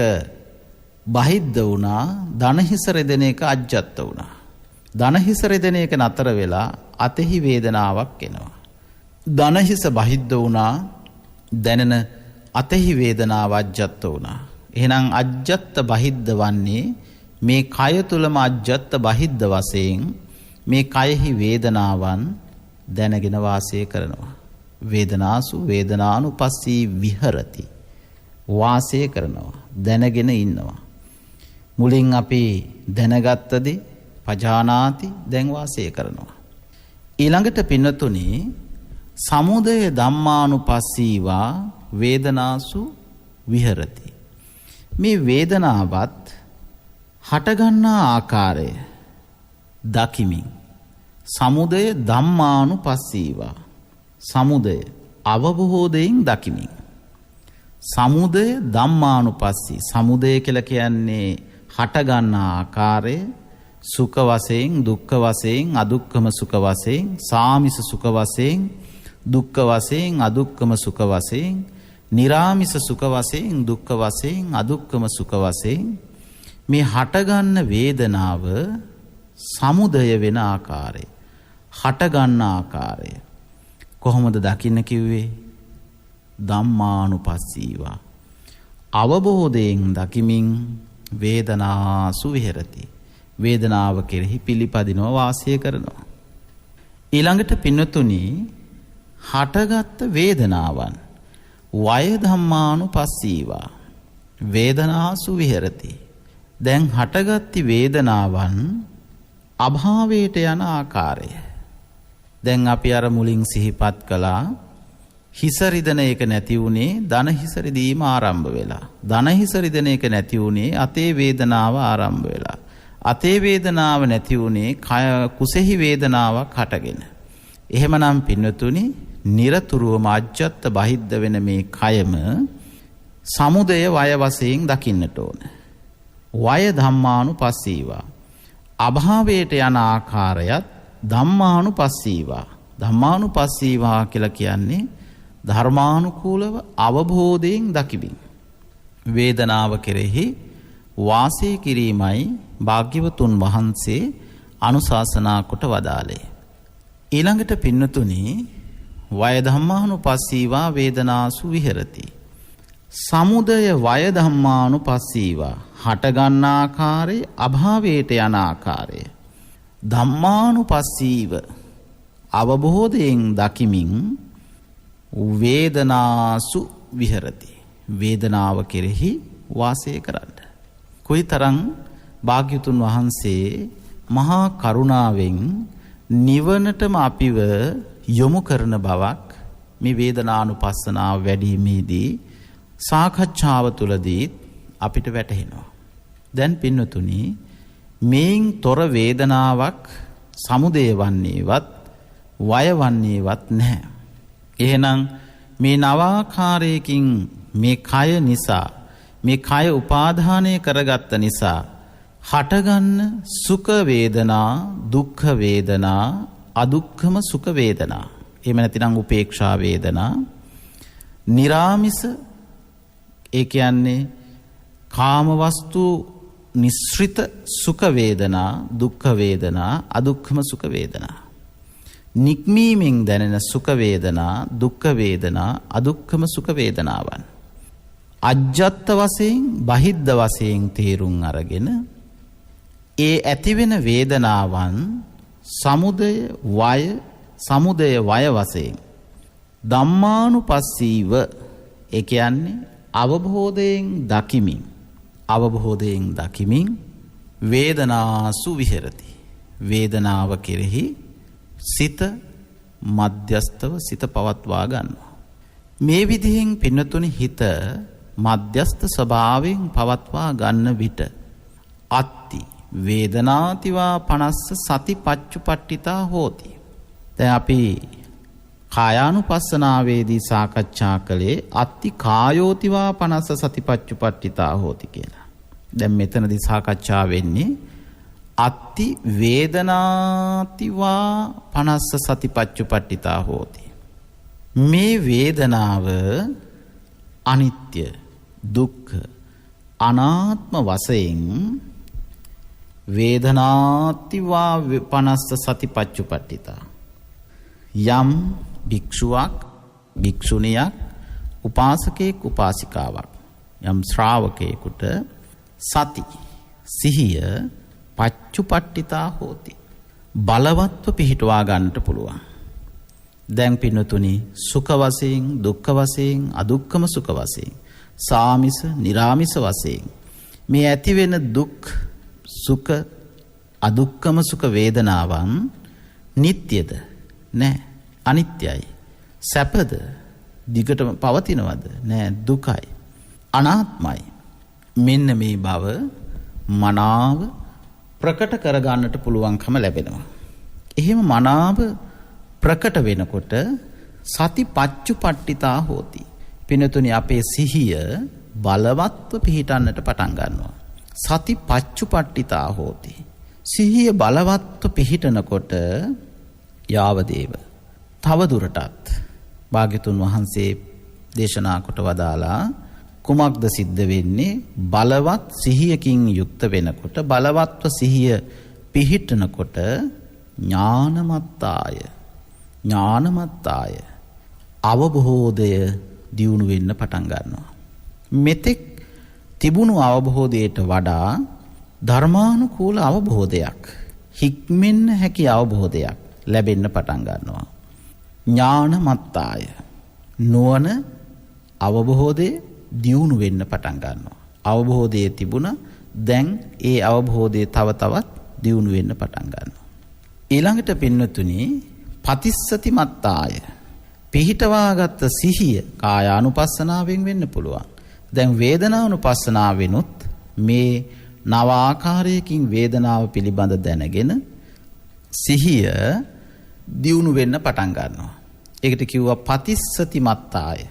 බහිද්ධ වුණා, ධන හිස රිදෙන එක අජ්ජත්ත වුණා. ධන හිස රිදෙන එක නතර වෙලා අතෙහි වේදනාවක් එනවා. ධන හිස බහිද්ධ වුණා, දැනෙන අතෙහි වේදනාව අජ්ජත්ත වුණා. එහෙනම් අජ්ජත්ත බහිද්ධ වන්නේ මේ කය තුලම අජ්ජත්ත බහිද්ධ වශයෙන් මේ කයෙහි වේදනාවන් දැනගෙන වාසය කරනවා. වේදනාසු වේදනානුපස්සී විහෙරති. වාසය කරනවා, දැනගෙන ඉන්නවා. මුලින් අපි දැනගත්තදී පජානාති, දැන් වාසය කරනවා. ඊළඟට පින්නතුනි සමුදය ධම්මානුපස්සීවා වේදනාසු විහෙරති. මේ වේදනාවත් හටගන්නා ආකාරය දකිමින් සමුදය ධම්මානුපස්සීවා, සමුදය අවබෝධයෙන් දකිමින්. සමුදය ධම්මානුපස්සී, සමුදය කියලා කියන්නේ හටගන්නා ආකාරය සුඛ වශයෙන්, දුක්ඛ වශයෙන්, අදුක්ඛම සුඛ වශයෙන්, සාමිස සුඛ වශයෙන්, දුක්ඛ වශයෙන්, අදුක්ඛම සුඛ වශයෙන්, නිරාමිස සුඛ වශයෙන්, දුක්ඛ වශයෙන්, අදුක්ඛම සුඛ වශයෙන් මේ හටගන්න වේදනාව සමුදය වෙන ආකාරය, හටගන්න ආකාරය කොහොමද දකින්න කිව්වේ? ධම්මානුපස්සීවා, අවබෝධයෙන් දකිමින් වේදනාසු විහෙරති. වේදනාව කෙරෙහි පිළිපදිනව වාසය කරනවා. ඊළඟට පින්නතුනි හටගත් වේදනාවන් වය ධම්මානුපස්සීවා වේදනාසු විහෙරති. දැන් හටගත්ති වේදනාවන් අභාවයට යන ආකාරය. දැන් අපි අර මුලින් සිහිපත් කළා, හිස රිදෙන එක නැති වුණේ ධන හිස රිදීම ආරම්භ වෙලා. ධන හිස රිදෙන එක නැති වුණේ අතේ වේදනාව ආරම්භ වෙලා. අතේ වේදනාව නැති වුණේ කුසෙහි වේදනාවක් හටගෙන. එහෙමනම් පින්නතුනි නිරතුරුවම අජ්ජත් බහිද්ධ වෙන මේ කයම සමුදය වය වශයෙන් දකින්නට ඕන. වය ධම්මානුපස්සීවා. අභාවයට යන ආකාරයත් ධම්මානුපස්සීවා. ධම්මානුපස්සීවා කියලා කියන්නේ ධර්මානුකූලව අවබෝධයෙන් දකිමින් වේදනාව කෙරෙහි වාසය කිරීමයි භාග්‍යවතුන් වහන්සේ අනුශාසනා කොට වදාළේ. ඊළඟට පින්නතුනි වය ධම්මානුපස්සීවා වේදනාසු විහෙරති. සමුදය වය ධම්මානුපස්සීවා හටගන්න ආකාරය අභාවයට යන ආකාරය ධම්මානුපස්සීව අවබෝධයෙන් දකිමින් වේදනාසු විහෙරති. වේදනාව කෙරෙහි වාසය කරන්න. කොයිතරම් භාග්‍යවතුන් වහන්සේ මහා කරුණාවෙන් නිවනටම අපිව යොමු කරන බවක් මේ වේදනානුපස්සනාව වැඩිීමේදී සාකච්ඡාව තුළදී අපිට වැටහෙනවා. දැන් පින්නතුනි මේන් තොර වේදනාවක් සමුදය වන්නේවත් වය වන්නේවත් නැහැ. එහෙනම් මේ නවාකාරයකින් මේ කය නිසා මේ කය උපාදානය කරගත්ත නිසා හටගන්න සුඛ වේදනා දුක්ඛ වේදනා අදුක්ඛම සුඛ වේදනා එහෙම නැතිනම් උපේක්ෂා වේදනා නිරාමිස ඒ කියන්නේ කාම වස්තු නිස්ෘත සුඛ වේදනා දුක්ඛ වේදනා අදුක්ඛම සුඛ වේදනා නික්මීමෙන් දැනෙන සුඛ වේදනා දුක්ඛ වේදනා අදුක්ඛම සුඛ වේදනාවන් අජ්ජත් වශයෙන් බහිද්ධ වශයෙන් තේරුම් අරගෙන ඒ ඇතිවෙන වේදනාවන් සමුදය වය වශයෙන් ධම්මානුපස්සීව ඒ කියන්නේ අවබෝධයෙන් දකිමින් වේදනාසු විහෙරති. වේදනාව කෙරෙහි සිත මධ්‍යස්තව සිත පවත්වා ගන්නවා. මේ විදිහෙන් පින්නතුනි හිත මධ්‍යස්ත ස්වභාවයෙන් පවත්වා ගන්න විට අත්ති වේදනාතිවා පනස්ස සති පච්චුපට්ඨිතා හෝති. දැන් අපි කායානුපස්සනාවේදී සාකච්ඡා කළේ අත්ති කායෝතිවා පනස්ස සති පච්චුපට්ඨිතා හෝති කියලා. දැන් මෙතනදී සාකච්ඡා වෙන්නේ අත්ති වේදනාතිවා පනස්ස සති පච්චුපට්ඨිතා හෝති. මේ වේදනාව අනිත්‍ය දුක්ඛ අනාත්ම වශයෙන් වේදනාතිවා පනස්ස සති පච්චුපට්ඨිතා යම් භික්ෂුවක් භික්ෂුණියක් උපාසකෙක් උපාසිකාවක් යම් ශ්‍රාවකයෙකුට සති සිහිය පච්චුපට්ඨිතා හෝති බලවත්ව පිහිටුවා ගන්නට පුළුවන්. දැන් පින්නතුනි සුඛ වශයෙන් දුක්ඛ වශයෙන් අදුක්ඛම සුඛ වශයෙන් සාමිස නිරාමිස වශයෙන් මේ ඇති වෙන දුක් සුඛ අදුක්ඛම සුඛ වේදනාවන් නිට්ටයද නැහැ අනිත්‍යයි. සැපද දිගටම පවතිනවද නැහැ දුකයි අනාත්මයි. මෙන්න මේ බව මනාව ප්‍රකට කරගන්නට පුළුවන්කම ලැබෙනවා. එහෙම මනාව ප්‍රකට වෙනකොට සති පච්චුපට්ඨිතා හෝති. පිනතුනි අපේ සිහිය බලවත්ව පිහිටන්නට පටන් ගන්නවා. සති පච්චුපට්ඨිතා හෝති. සිහිය බලවත්ව පිහිටනකොට යාවදේව තව දුරටත් භාග්‍යතුන් වහන්සේ දේශනා කොට වදාලා කුමක්ද සිද්ධ වෙන්නේ? බලවත් සිහියකින් යුක්ත වෙනකොට බලවත්ව සිහිය පිහිටනකොට ඥානමත්තාය අවබෝධය දියුණු වෙන්න පටන් ගන්නවා. මෙතෙක් තිබුණු අවබෝධයට වඩා ධර්මානුකූල අවබෝධයක් හික්මෙන්න හැකි අවබෝධයක් ලැබෙන්න පටන් ගන්නවා. ඥානමත්තාය නුවණ අවබෝධය දියුණු වෙන්න පටන් ගන්නවා. අවබෝධයේ තිබුණ දැන් ඒ අවබෝධය තව තවත් දියුණු වෙන්න පටන් ගන්නවා. ඊළඟට පින්නතුනි පතිස්සති මත්තාය පිහිටවාගත්ත සිහිය කායානුපස්සනාවෙන් වෙන්න පුළුවන්. දැන් වේදනානුපස්සනාවෙනුත් මේ නව ආකාරයකින් වේදනාව පිළිබඳ දැනගෙන සිහිය දියුණු වෙන්න පටන් ගන්නවා. ඒකට කිව්වා පතිස්සති මත්තාය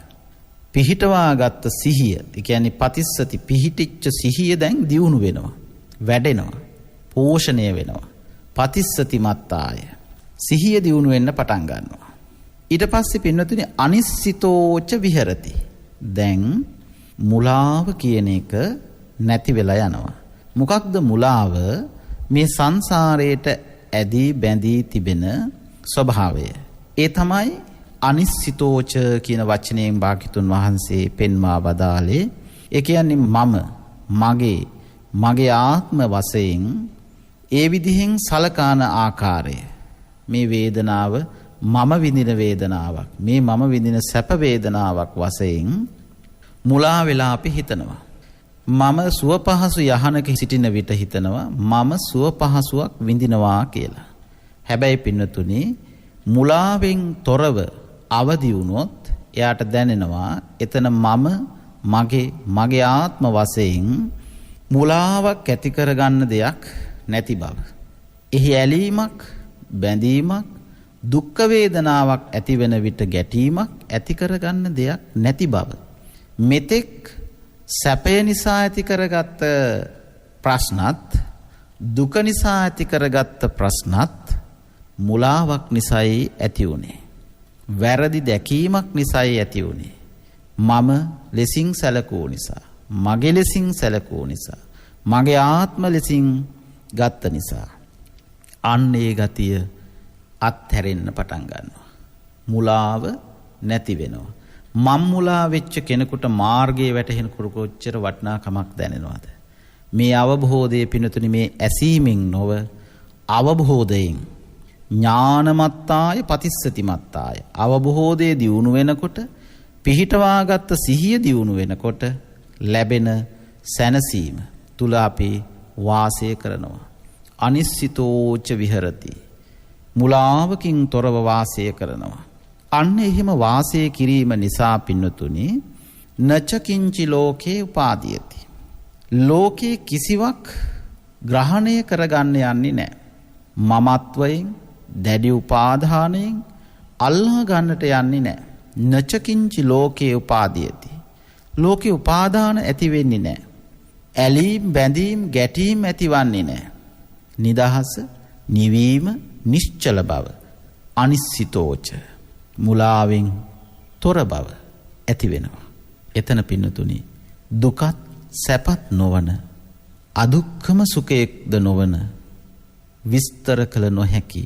පිහිටවාගත් සිහිය, ඒ කියන්නේ පතිස්සති පිහිටිච්ච සිහිය දැන් දියුණු වෙනවා, වැඩෙනවා, පෝෂණය වෙනවා. පතිස්සති මත්තාය. සිහිය දියුණු වෙන්න පටන් ගන්නවා. ඊට පස්සේ පින්නතුනේ අනිස්සිතෝච විහෙරති. දැන් මුලාව කියන එක නැති වෙලා යනවා. මොකක්ද මුලාව? මේ සංසාරයට ඇදී බැඳී තිබෙන ස්වභාවය. ඒ තමයි අනිස්සිතෝච කියන වචනයෙන් භාග්‍යතුන් වහන්සේ පෙන්වා වදාළේ. ඒ කියන්නේ මගේ ආත්ම වශයෙන් ඒ විදිහෙන් සලකාන ආකාරය. මේ වේදනාව මම විඳින වේදනාවක්, මේ මම විඳින සැප වේදනාවක් වශයෙන් මුලා වෙලා අපි හිතනවා. මම සුව පහසු යහනක සිටින විට හිතනවා මම සුව පහසුවක් විඳිනවා කියලා. හැබැයි පින්නතුනි, මුලාවෙන් තොරව අවදි වුණොත් එයාට දැනෙනවා එතන මගේ ආත්ම වශයෙන් මුලාවක් ඇති කරගන්න දෙයක් නැති බව. එහි ඇලීමක්, බැඳීමක්, දුක්ඛ වේදනාවක් ඇති වෙන විට ගැටීමක් ඇති කරගන්න දෙයක් නැති බව. මෙතෙක් සැපය නිසා ඇති කරගත්ත ප්‍රශ්නත්, දුක නිසා ඇති කරගත්ත ප්‍රශ්නත් මුලාවක් නිසායි ඇති වුනේ. වැරදි දැකීමක් නිසායි ඇති වුනේ. මම ලෙසින් සැලකූ නිසා, මගේ ලෙසින් සැලකූ නිසා, මගේ ආත්ම ලෙසින් ගත්ත නිසා. අන්න ඒ ගතිය අත්හැරෙන්න පටන් ගන්නවා. මුලාව නැති වෙනවා. මම් මුලා වෙච්ච කෙනෙකුට මාර්ගයේ වැටෙනකොට කොච්චර වටිනාකමක් දැනෙනවද? මේ අවබෝධයේ පිණතුනි, මේ ඇසීමෙන් නොව අවබෝධයෙන් ඥානමත්තාය පතිස්සතිමත්තාය. අවබෝධයේ දියුණු වෙනකොට, පිහිටවාගත්ත සිහිය දියුණු වෙනකොට ලැබෙන සැනසීම තුල අපි වාසය කරනවා. අනිස්සිතෝච විහෙරති. මුලාවකින් තොරව වාසය කරනවා. අන්න එහෙම වාසය කිරීම නිසා පින්නතුනි, නචකින්චි ලෝකේ උපාදීයති. ලෝකේ කිසිවක් ග්‍රහණය කරගන්න යන්නේ නැහැ. මමත්වයෙන්, දැඩි උපාදානයෙන් අල්ලා ගන්නට යන්නේ නැහැ. නචකින්චි ලෝකේ උපාදීයති. ලෝකේ උපාදාන ඇති වෙන්නේ නැහැ. ඇලීම්, බැඳීම්, ගැටීම් ඇතිවන්නේ නැහැ. නිදහස, නිවීම, නිශ්චල බව, අනිස්සිතෝච, මුලාවෙන් තොර බව ඇති වෙනවා. එතන පින්නතුනි, දුකත් සැපත් නොවන, අදුක්ඛම සුඛයක්ද නොවන, විස්තර කළ නොහැකි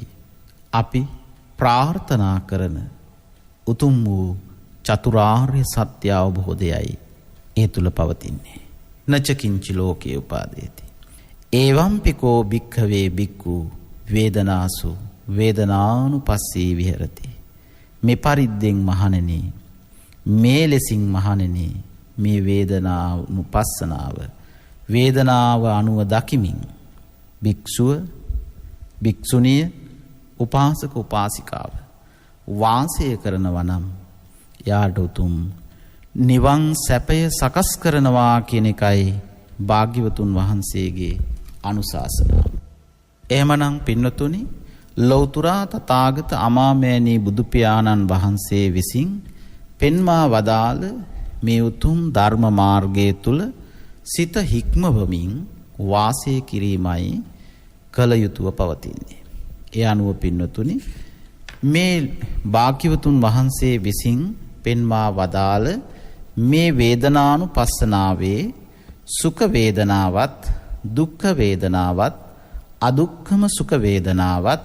අපි ප්‍රාර්ථනා කරන උතුම් වූ චතුරාර්ය සත්‍ය අවබෝධයයි ඒ තුල පවතින්නේ. නචකින්චි ලෝකේ උපාදීයති. එවම්පිකෝ භික්ඛවේ භික්ඛු වේදනාසු වේදනානුපස්සී විහෙරති. මේ පරිද්දෙන් මහණෙනි, මේ ලෙසින් මහණෙනි, මේ වේදනානුපස්සනාව, වේදනාව අනුව දකිමින් භික්ෂුව, භික්ෂුණිය, උපාසක උපාසිකාව වාසය කරනවා නම් යාට උතුම් නිවන් සැපය සකස් කරනවා කියන එකයි භාග්‍යවතුන් වහන්සේගේ අනුශාසනාව. එහෙමනම් පින්නතුනි, ලෞතුරා තථාගත අමාමෑණී බුදු පියාණන් වහන්සේ විසින් පෙන්වා වදාළ මේ උතුම් ධර්ම මාර්ගයේ තුල සිත හික්මවමින් වාසය කිරීමයි කල යුතුව පවතින්නේ. ඒ අනුව පින්නතුනි, මේ භාග්‍යවතුන් වහන්සේ විසින් පෙන්වා වදාළ මේ වේදනානුපස්සනාවේ සුඛ වේදනාවත්, දුක්ඛ වේදනාවත්, අදුක්ඛම සුඛ වේදනාවත්,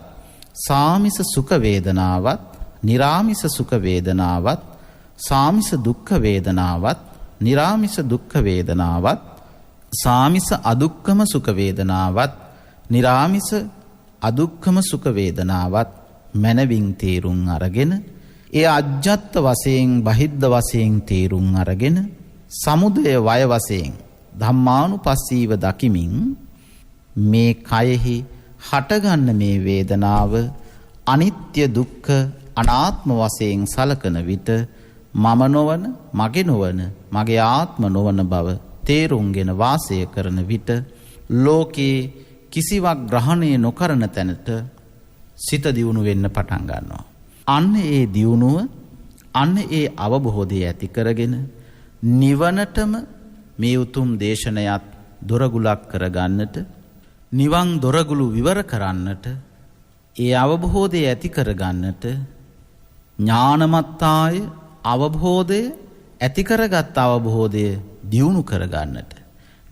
සාමිස සුඛ වේදනාවත්, නිරාමිස සුඛ වේදනාවත්, සාමිස දුක්ඛ වේදනාවත්, නිරාමිස දුක්ඛ වේදනාවත්, සාමිස අදුක්ඛම සුඛ වේදනාවත්, නිරාමිස අදුක්ඛම සුඛ වේදනාවත් මනවින් තේරුම් අරගෙන, ඒ අජ්ජත් වශයෙන්, බහිද්ධ වශයෙන් තේරුම් අරගෙන, සමුදය වය වශයෙන් ධම්මානුපස්සීව දකිමින් මේ කයෙහි හටගන්න මේ වේදනාව අනිත්‍ය, දුක්ඛ, අනාත්ම වශයෙන් සලකන විට මම නොවන, මගේ නොවන, මගේ ආත්ම නොවන බව තේරුම්ගෙන වාසය කරන විට ලෝකේ කිසිවක් ග්‍රහණය නොකරන තැනට සිත දියුණු වෙන්න පටන් ගන්නවා. අන්න ඒ දියුණුව අන්න ඒ අවබෝධය ඇති කරගෙන නිවනටම මේ උතුම් දේශනයත් දොරගුලක් කරගන්නට, නිවන් දොරගුළු විවර කරන්නට, ඒ අවබෝධය ඇති කරගන්නට, ඥානමත්තාය අවබෝධය ඇති කරගත් අවබෝධය දියුණු කරගන්නට,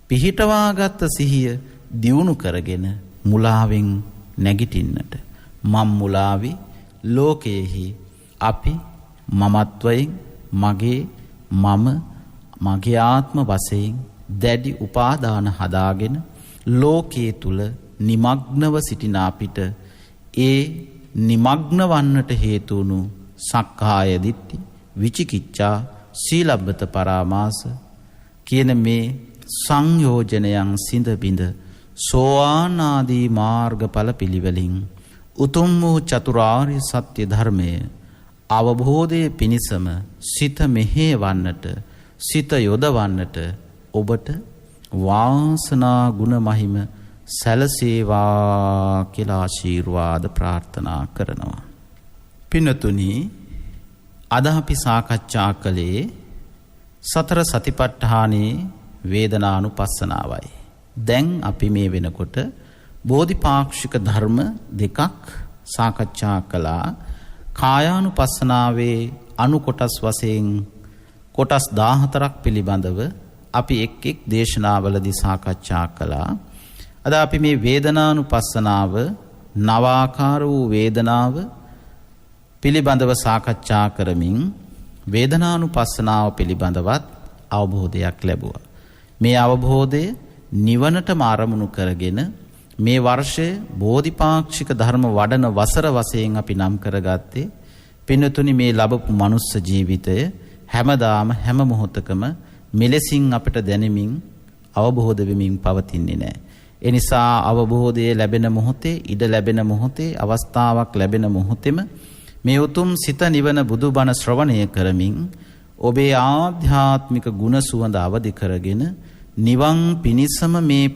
පිහිටවාගත්ත සිහිය දියුණු කරගෙන මුලාවෙන් නැගිටින්නට. මම් මුලාවි ලෝකයෙහි අපි මමත්වයෙන් මගේ මම මගේ ආත්ම වශයෙන් දැඩි උපාදාන හදාගෙන ලෝකයේ තුල නිමග්නව සිටින අපිට ඒ නිමග්න වන්නට හේතු වුණු සක්කාය දිට්ඨි, විචිකිච්ඡා, සීලබ්බත පරාමාස කියන මේ සංයෝජනයන් සිඳ බිඳ සෝවාන් ආදී මාර්ගඵල පිළිවෙලින් උතුම් වූ චතුරාර්ය සත්‍ය ධර්මය අවබෝධයේ පිණිසම සිත මෙහෙවන්නට, සිත යොදවන්නට ඔබට වාසනා ගුණ මහිම සැලසේවා කියලා ආශිර්වාද ප්‍රාර්ථනා කරනවා. පින්නතුනි, අද අපි සාකච්ඡා කළේ සතර සතිපට්ඨානයේ වේදනානුපස්සනාවයි. දැන් අපි මේ වෙනකොට බෝධිපාක්ෂික ධර්ම දෙකක් සාකච්ඡා කළා. කායානුපස්සනාවේ අනු කොටස් වශයෙන් කොටස් 14ක් පිළිබඳව අපි එක් එක් දේශනාවලදී සාකච්ඡා කළා. අද අපි මේ වේදනානුපස්සනාව, නවාකාර වූ වේදනාව පිළිබඳව සාකච්ඡා කරමින් වේදනානුපස්සනාව පිළිබඳවත් අවබෝධයක් ලැබුවා. මේ අවබෝධය නිවනටම ආරමුණු කරගෙන මේ වර්ෂයේ බෝධිපාක්ෂික ධර්ම වඩන වසර වශයෙන් අපි නම් කරගත්තේ. පින්නතුනි, මේ ලැබපු මනුස්ස ජීවිතය හැමදාම හැම මොහොතකම මෙලෙසින් අපට දැනෙමින් අවබෝධ වෙමින් පවතින්නේ නැහැ. ඒ නිසා අවබෝධය ලැබෙන මොහොතේ, ඉඩ ලැබෙන මොහොතේ, අවස්ථාවක් ලැබෙන මොහොතෙම මේ උතුම් සිත නිවන බුදුබණ ශ්‍රවණය කරමින් ඔබේ ආධ්‍යාත්මික ගුණ සුවඳ අවදි කරගෙන නිවන් පිණිසම මේ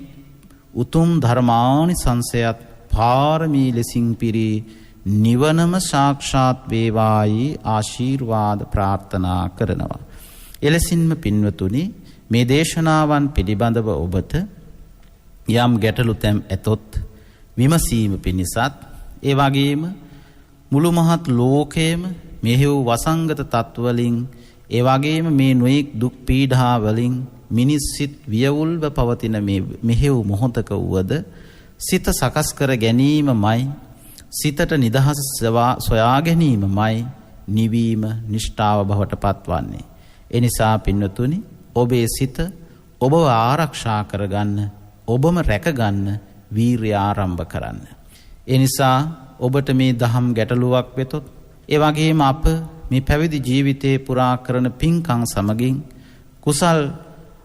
උතුම් ධර්මානිසංසයත් පාරමී ලෙසින් පිරි නිවනම සාක්ෂාත් වේවායි ආශිර්වාද ප්‍රාර්ථනා කරනවා. එලෙසින්ම පින්වතුනි, මේ දේශනාවන් පිළිබඳව ඔබට යම් ගැටලු තැම් ඇතොත් විමසීම පිණිසත්, ඒ වගේම මුළු මහත් ලෝකයේම මෙහෙව් වසංගත තත්වලින්, ඒ වගේම මේ නොයෙක් දුක් පීඩා වලින් මිනිස් සිත් වියවුල්ව පවතින මේ මෙහෙව් මොහොතක වුවද සිත සකස් කර ගැනීමමයි, සිතට නිදහස සොයා ගැනීමමයි නිවීම, නිෂ්ඨාව බවට පත්වන්නේ. ඒ නිසා පින්වතුනි, ඔබේ සිත ඔබව ආරක්ෂා කරගන්න, ඔබම රැකගන්න වීරිය ආරම්භ කරන්න. ඒ නිසා ඔබට මේ දහම් ගැටලුවක් වෙතොත්, ඒ වගේම අප මේ පැවිදි ජීවිතේ පුරා කරන පින්කම් සමගින් කුසල්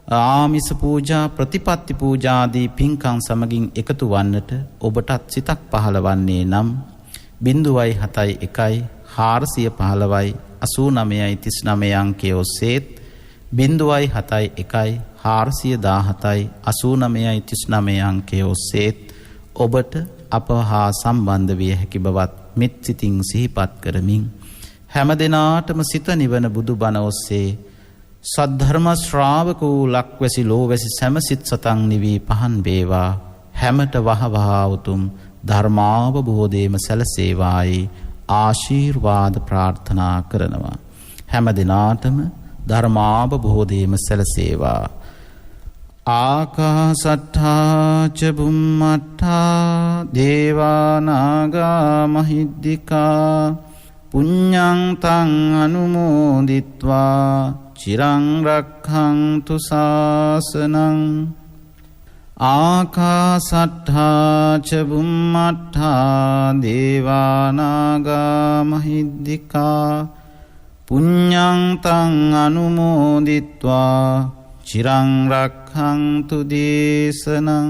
ආමිස පූජා, ප්‍රතිපත්ති පූජා ආදී පින්කම් සමගින් එකතු වන්නට ඔබටත් සිතක් පහළවන්නේ නම් 071 415 8939 අංකයේ ඔස්සේත් 071 417 8939 අංකයේ ඔස්සේත් ඔබට අප හා සම්බන්ධ විය හැකි බවත් මෙත් සිතින් සිහිපත් කරමින් හැම දිනාටම සිත නිවන බුදුබණ ඔස්සේ සද්ධර්ම ශ්‍රාවක වූ ලක්වැසි ලෝවැසි සැමසිත සතන් නිවී පහන් වේවා. හැමට වහවහ උතුම් ධර්මාවබෝධයම සැලසේවායි ආශිර්වාද ප්‍රාර්ථනා කරනවා. හැම දිනාටම ධර්මාවබෝධයම සැලසේවා. ආකාසට්ඨා ච බුම්මට්ඨා දේවා නාග මහිද්దికා පුඤ්ඤං තං අනුමෝදිත්වා චිරං රක්ඛන්තු ශාසනං. ආකාසට්ඨා ච බුම්මට්ඨා දේවා නාග මහිද්దికා පුඤ්ඤං තං අනුමෝදිත්වා චිරං රක්ඛන්තු දේශනං.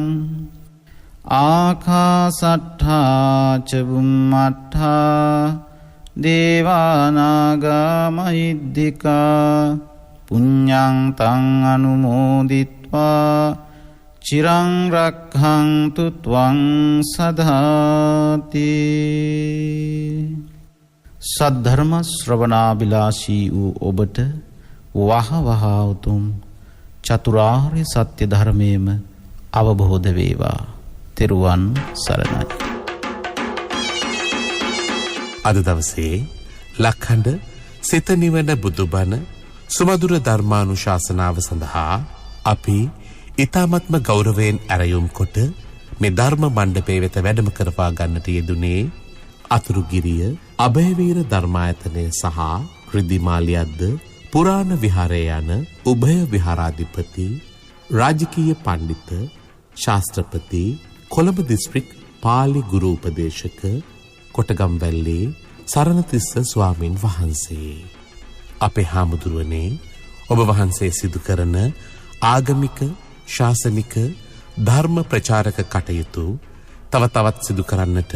ආකාසට්ඨා ච බුම්මට්ඨා දේවා නාග මහිද්దికා පුඤ්ඤං තං අනුමෝදිත්වා චිරං රක්ඛන්තු ත්වං සදාති. සද්ධර්ම ශ්‍රවණාබිලාෂී වූ ඔබට වහ උතුම් චතුරාර්ය සත්‍ය ධර්මයේම අවබෝධ වේවා. තෙරුවන් සරණයි. අද දවසේ ලක්හඬ සිත නිවන බුදුබණ සුමధుර ධර්මානුශාසනාව සඳහා අපි ඊ타මත්ම ගෞරවයෙන් ඇරයුම් කොට මේ ධර්ම මණ්ඩපයේ වෙත වැඩම කරවා ගන්නට යෙදුනේ අතුරුගිරිය අභයවීර ධර්මායතනය සහ රිදිමාලියද්ද පුරාණ විහාරය යන උභය විහාරාධිපති රාජකීය පණ්ඩිත ශාස්ත්‍රපති කොළඹ දිස්ත්‍රික් පාලි ගුරු උපදේශක කොටගම්වැල්ලේ සරණතිස්ස ස්වාමීන් වහන්සේ. අපේ හාමුදුරුවනේ ඔබ වහන්සේ සිදු කරන ආගමික ශාසනික ධර්ම ප්‍රචාරක කටයුතු තව තවත් සිදු කරන්නට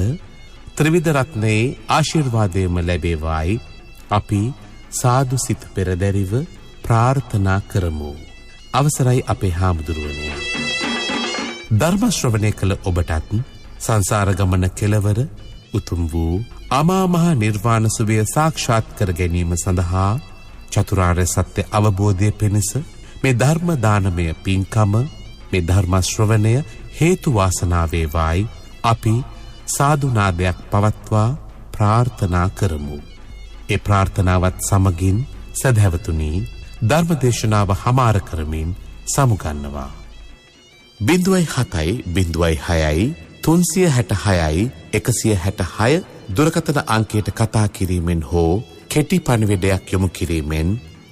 ත්‍රිවිධ රත්නයේ ආශිර්වාදයම ලැබේවායි අපි සාදු සිත පෙරදැරිව ප්‍රාර්ථනා කරමු. අවසරයි අපේ හාමුදුරුවනේ. ධර්ම ශ්‍රවණය කළ ඔබටත් සංසාර ගමන කෙලවර උතුම් වූ අමා මහ නිර්වාණ සුවය සාක්ෂාත් කර ගැනීම සඳහා චතුරාර්ය සත්‍ය අවබෝධය පිණිස මේ ධර්ම දානමය පින්කම මේ ධර්ම ශ්‍රවණය හේතු වාසනා වේවායි අපි සාදු නාදයක් පවත්වා ප්‍රාර්ථනා කරමු. ඒ ප්‍රාර්ථනාවත් සමගින් සදහැවතුනි ධර්ම දේශනාව හමාර කරමින් සමුගන්නවා. 0706 366 166 දුරකථන අංකයට කතා කිරීමෙන් හෝ කෙටි පණිවිඩයක් යොමු කිරීමෙන්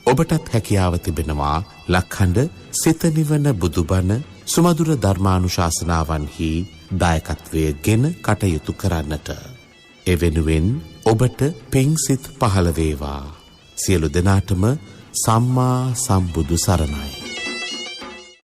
ඔබටත් හැකියාව තිබෙනවා ලක්හඬ සිත නිවන බුදුබණ සුමధుර ධර්මානුශාසනාවන්හි දායකත්වයෙන් කටයුතු කරන්නට. එවෙනුවෙන් ඔබට පිංසිත පහළ වේවා. සියලු දෙනාටම සම්මා සම්බුදු සරණයි.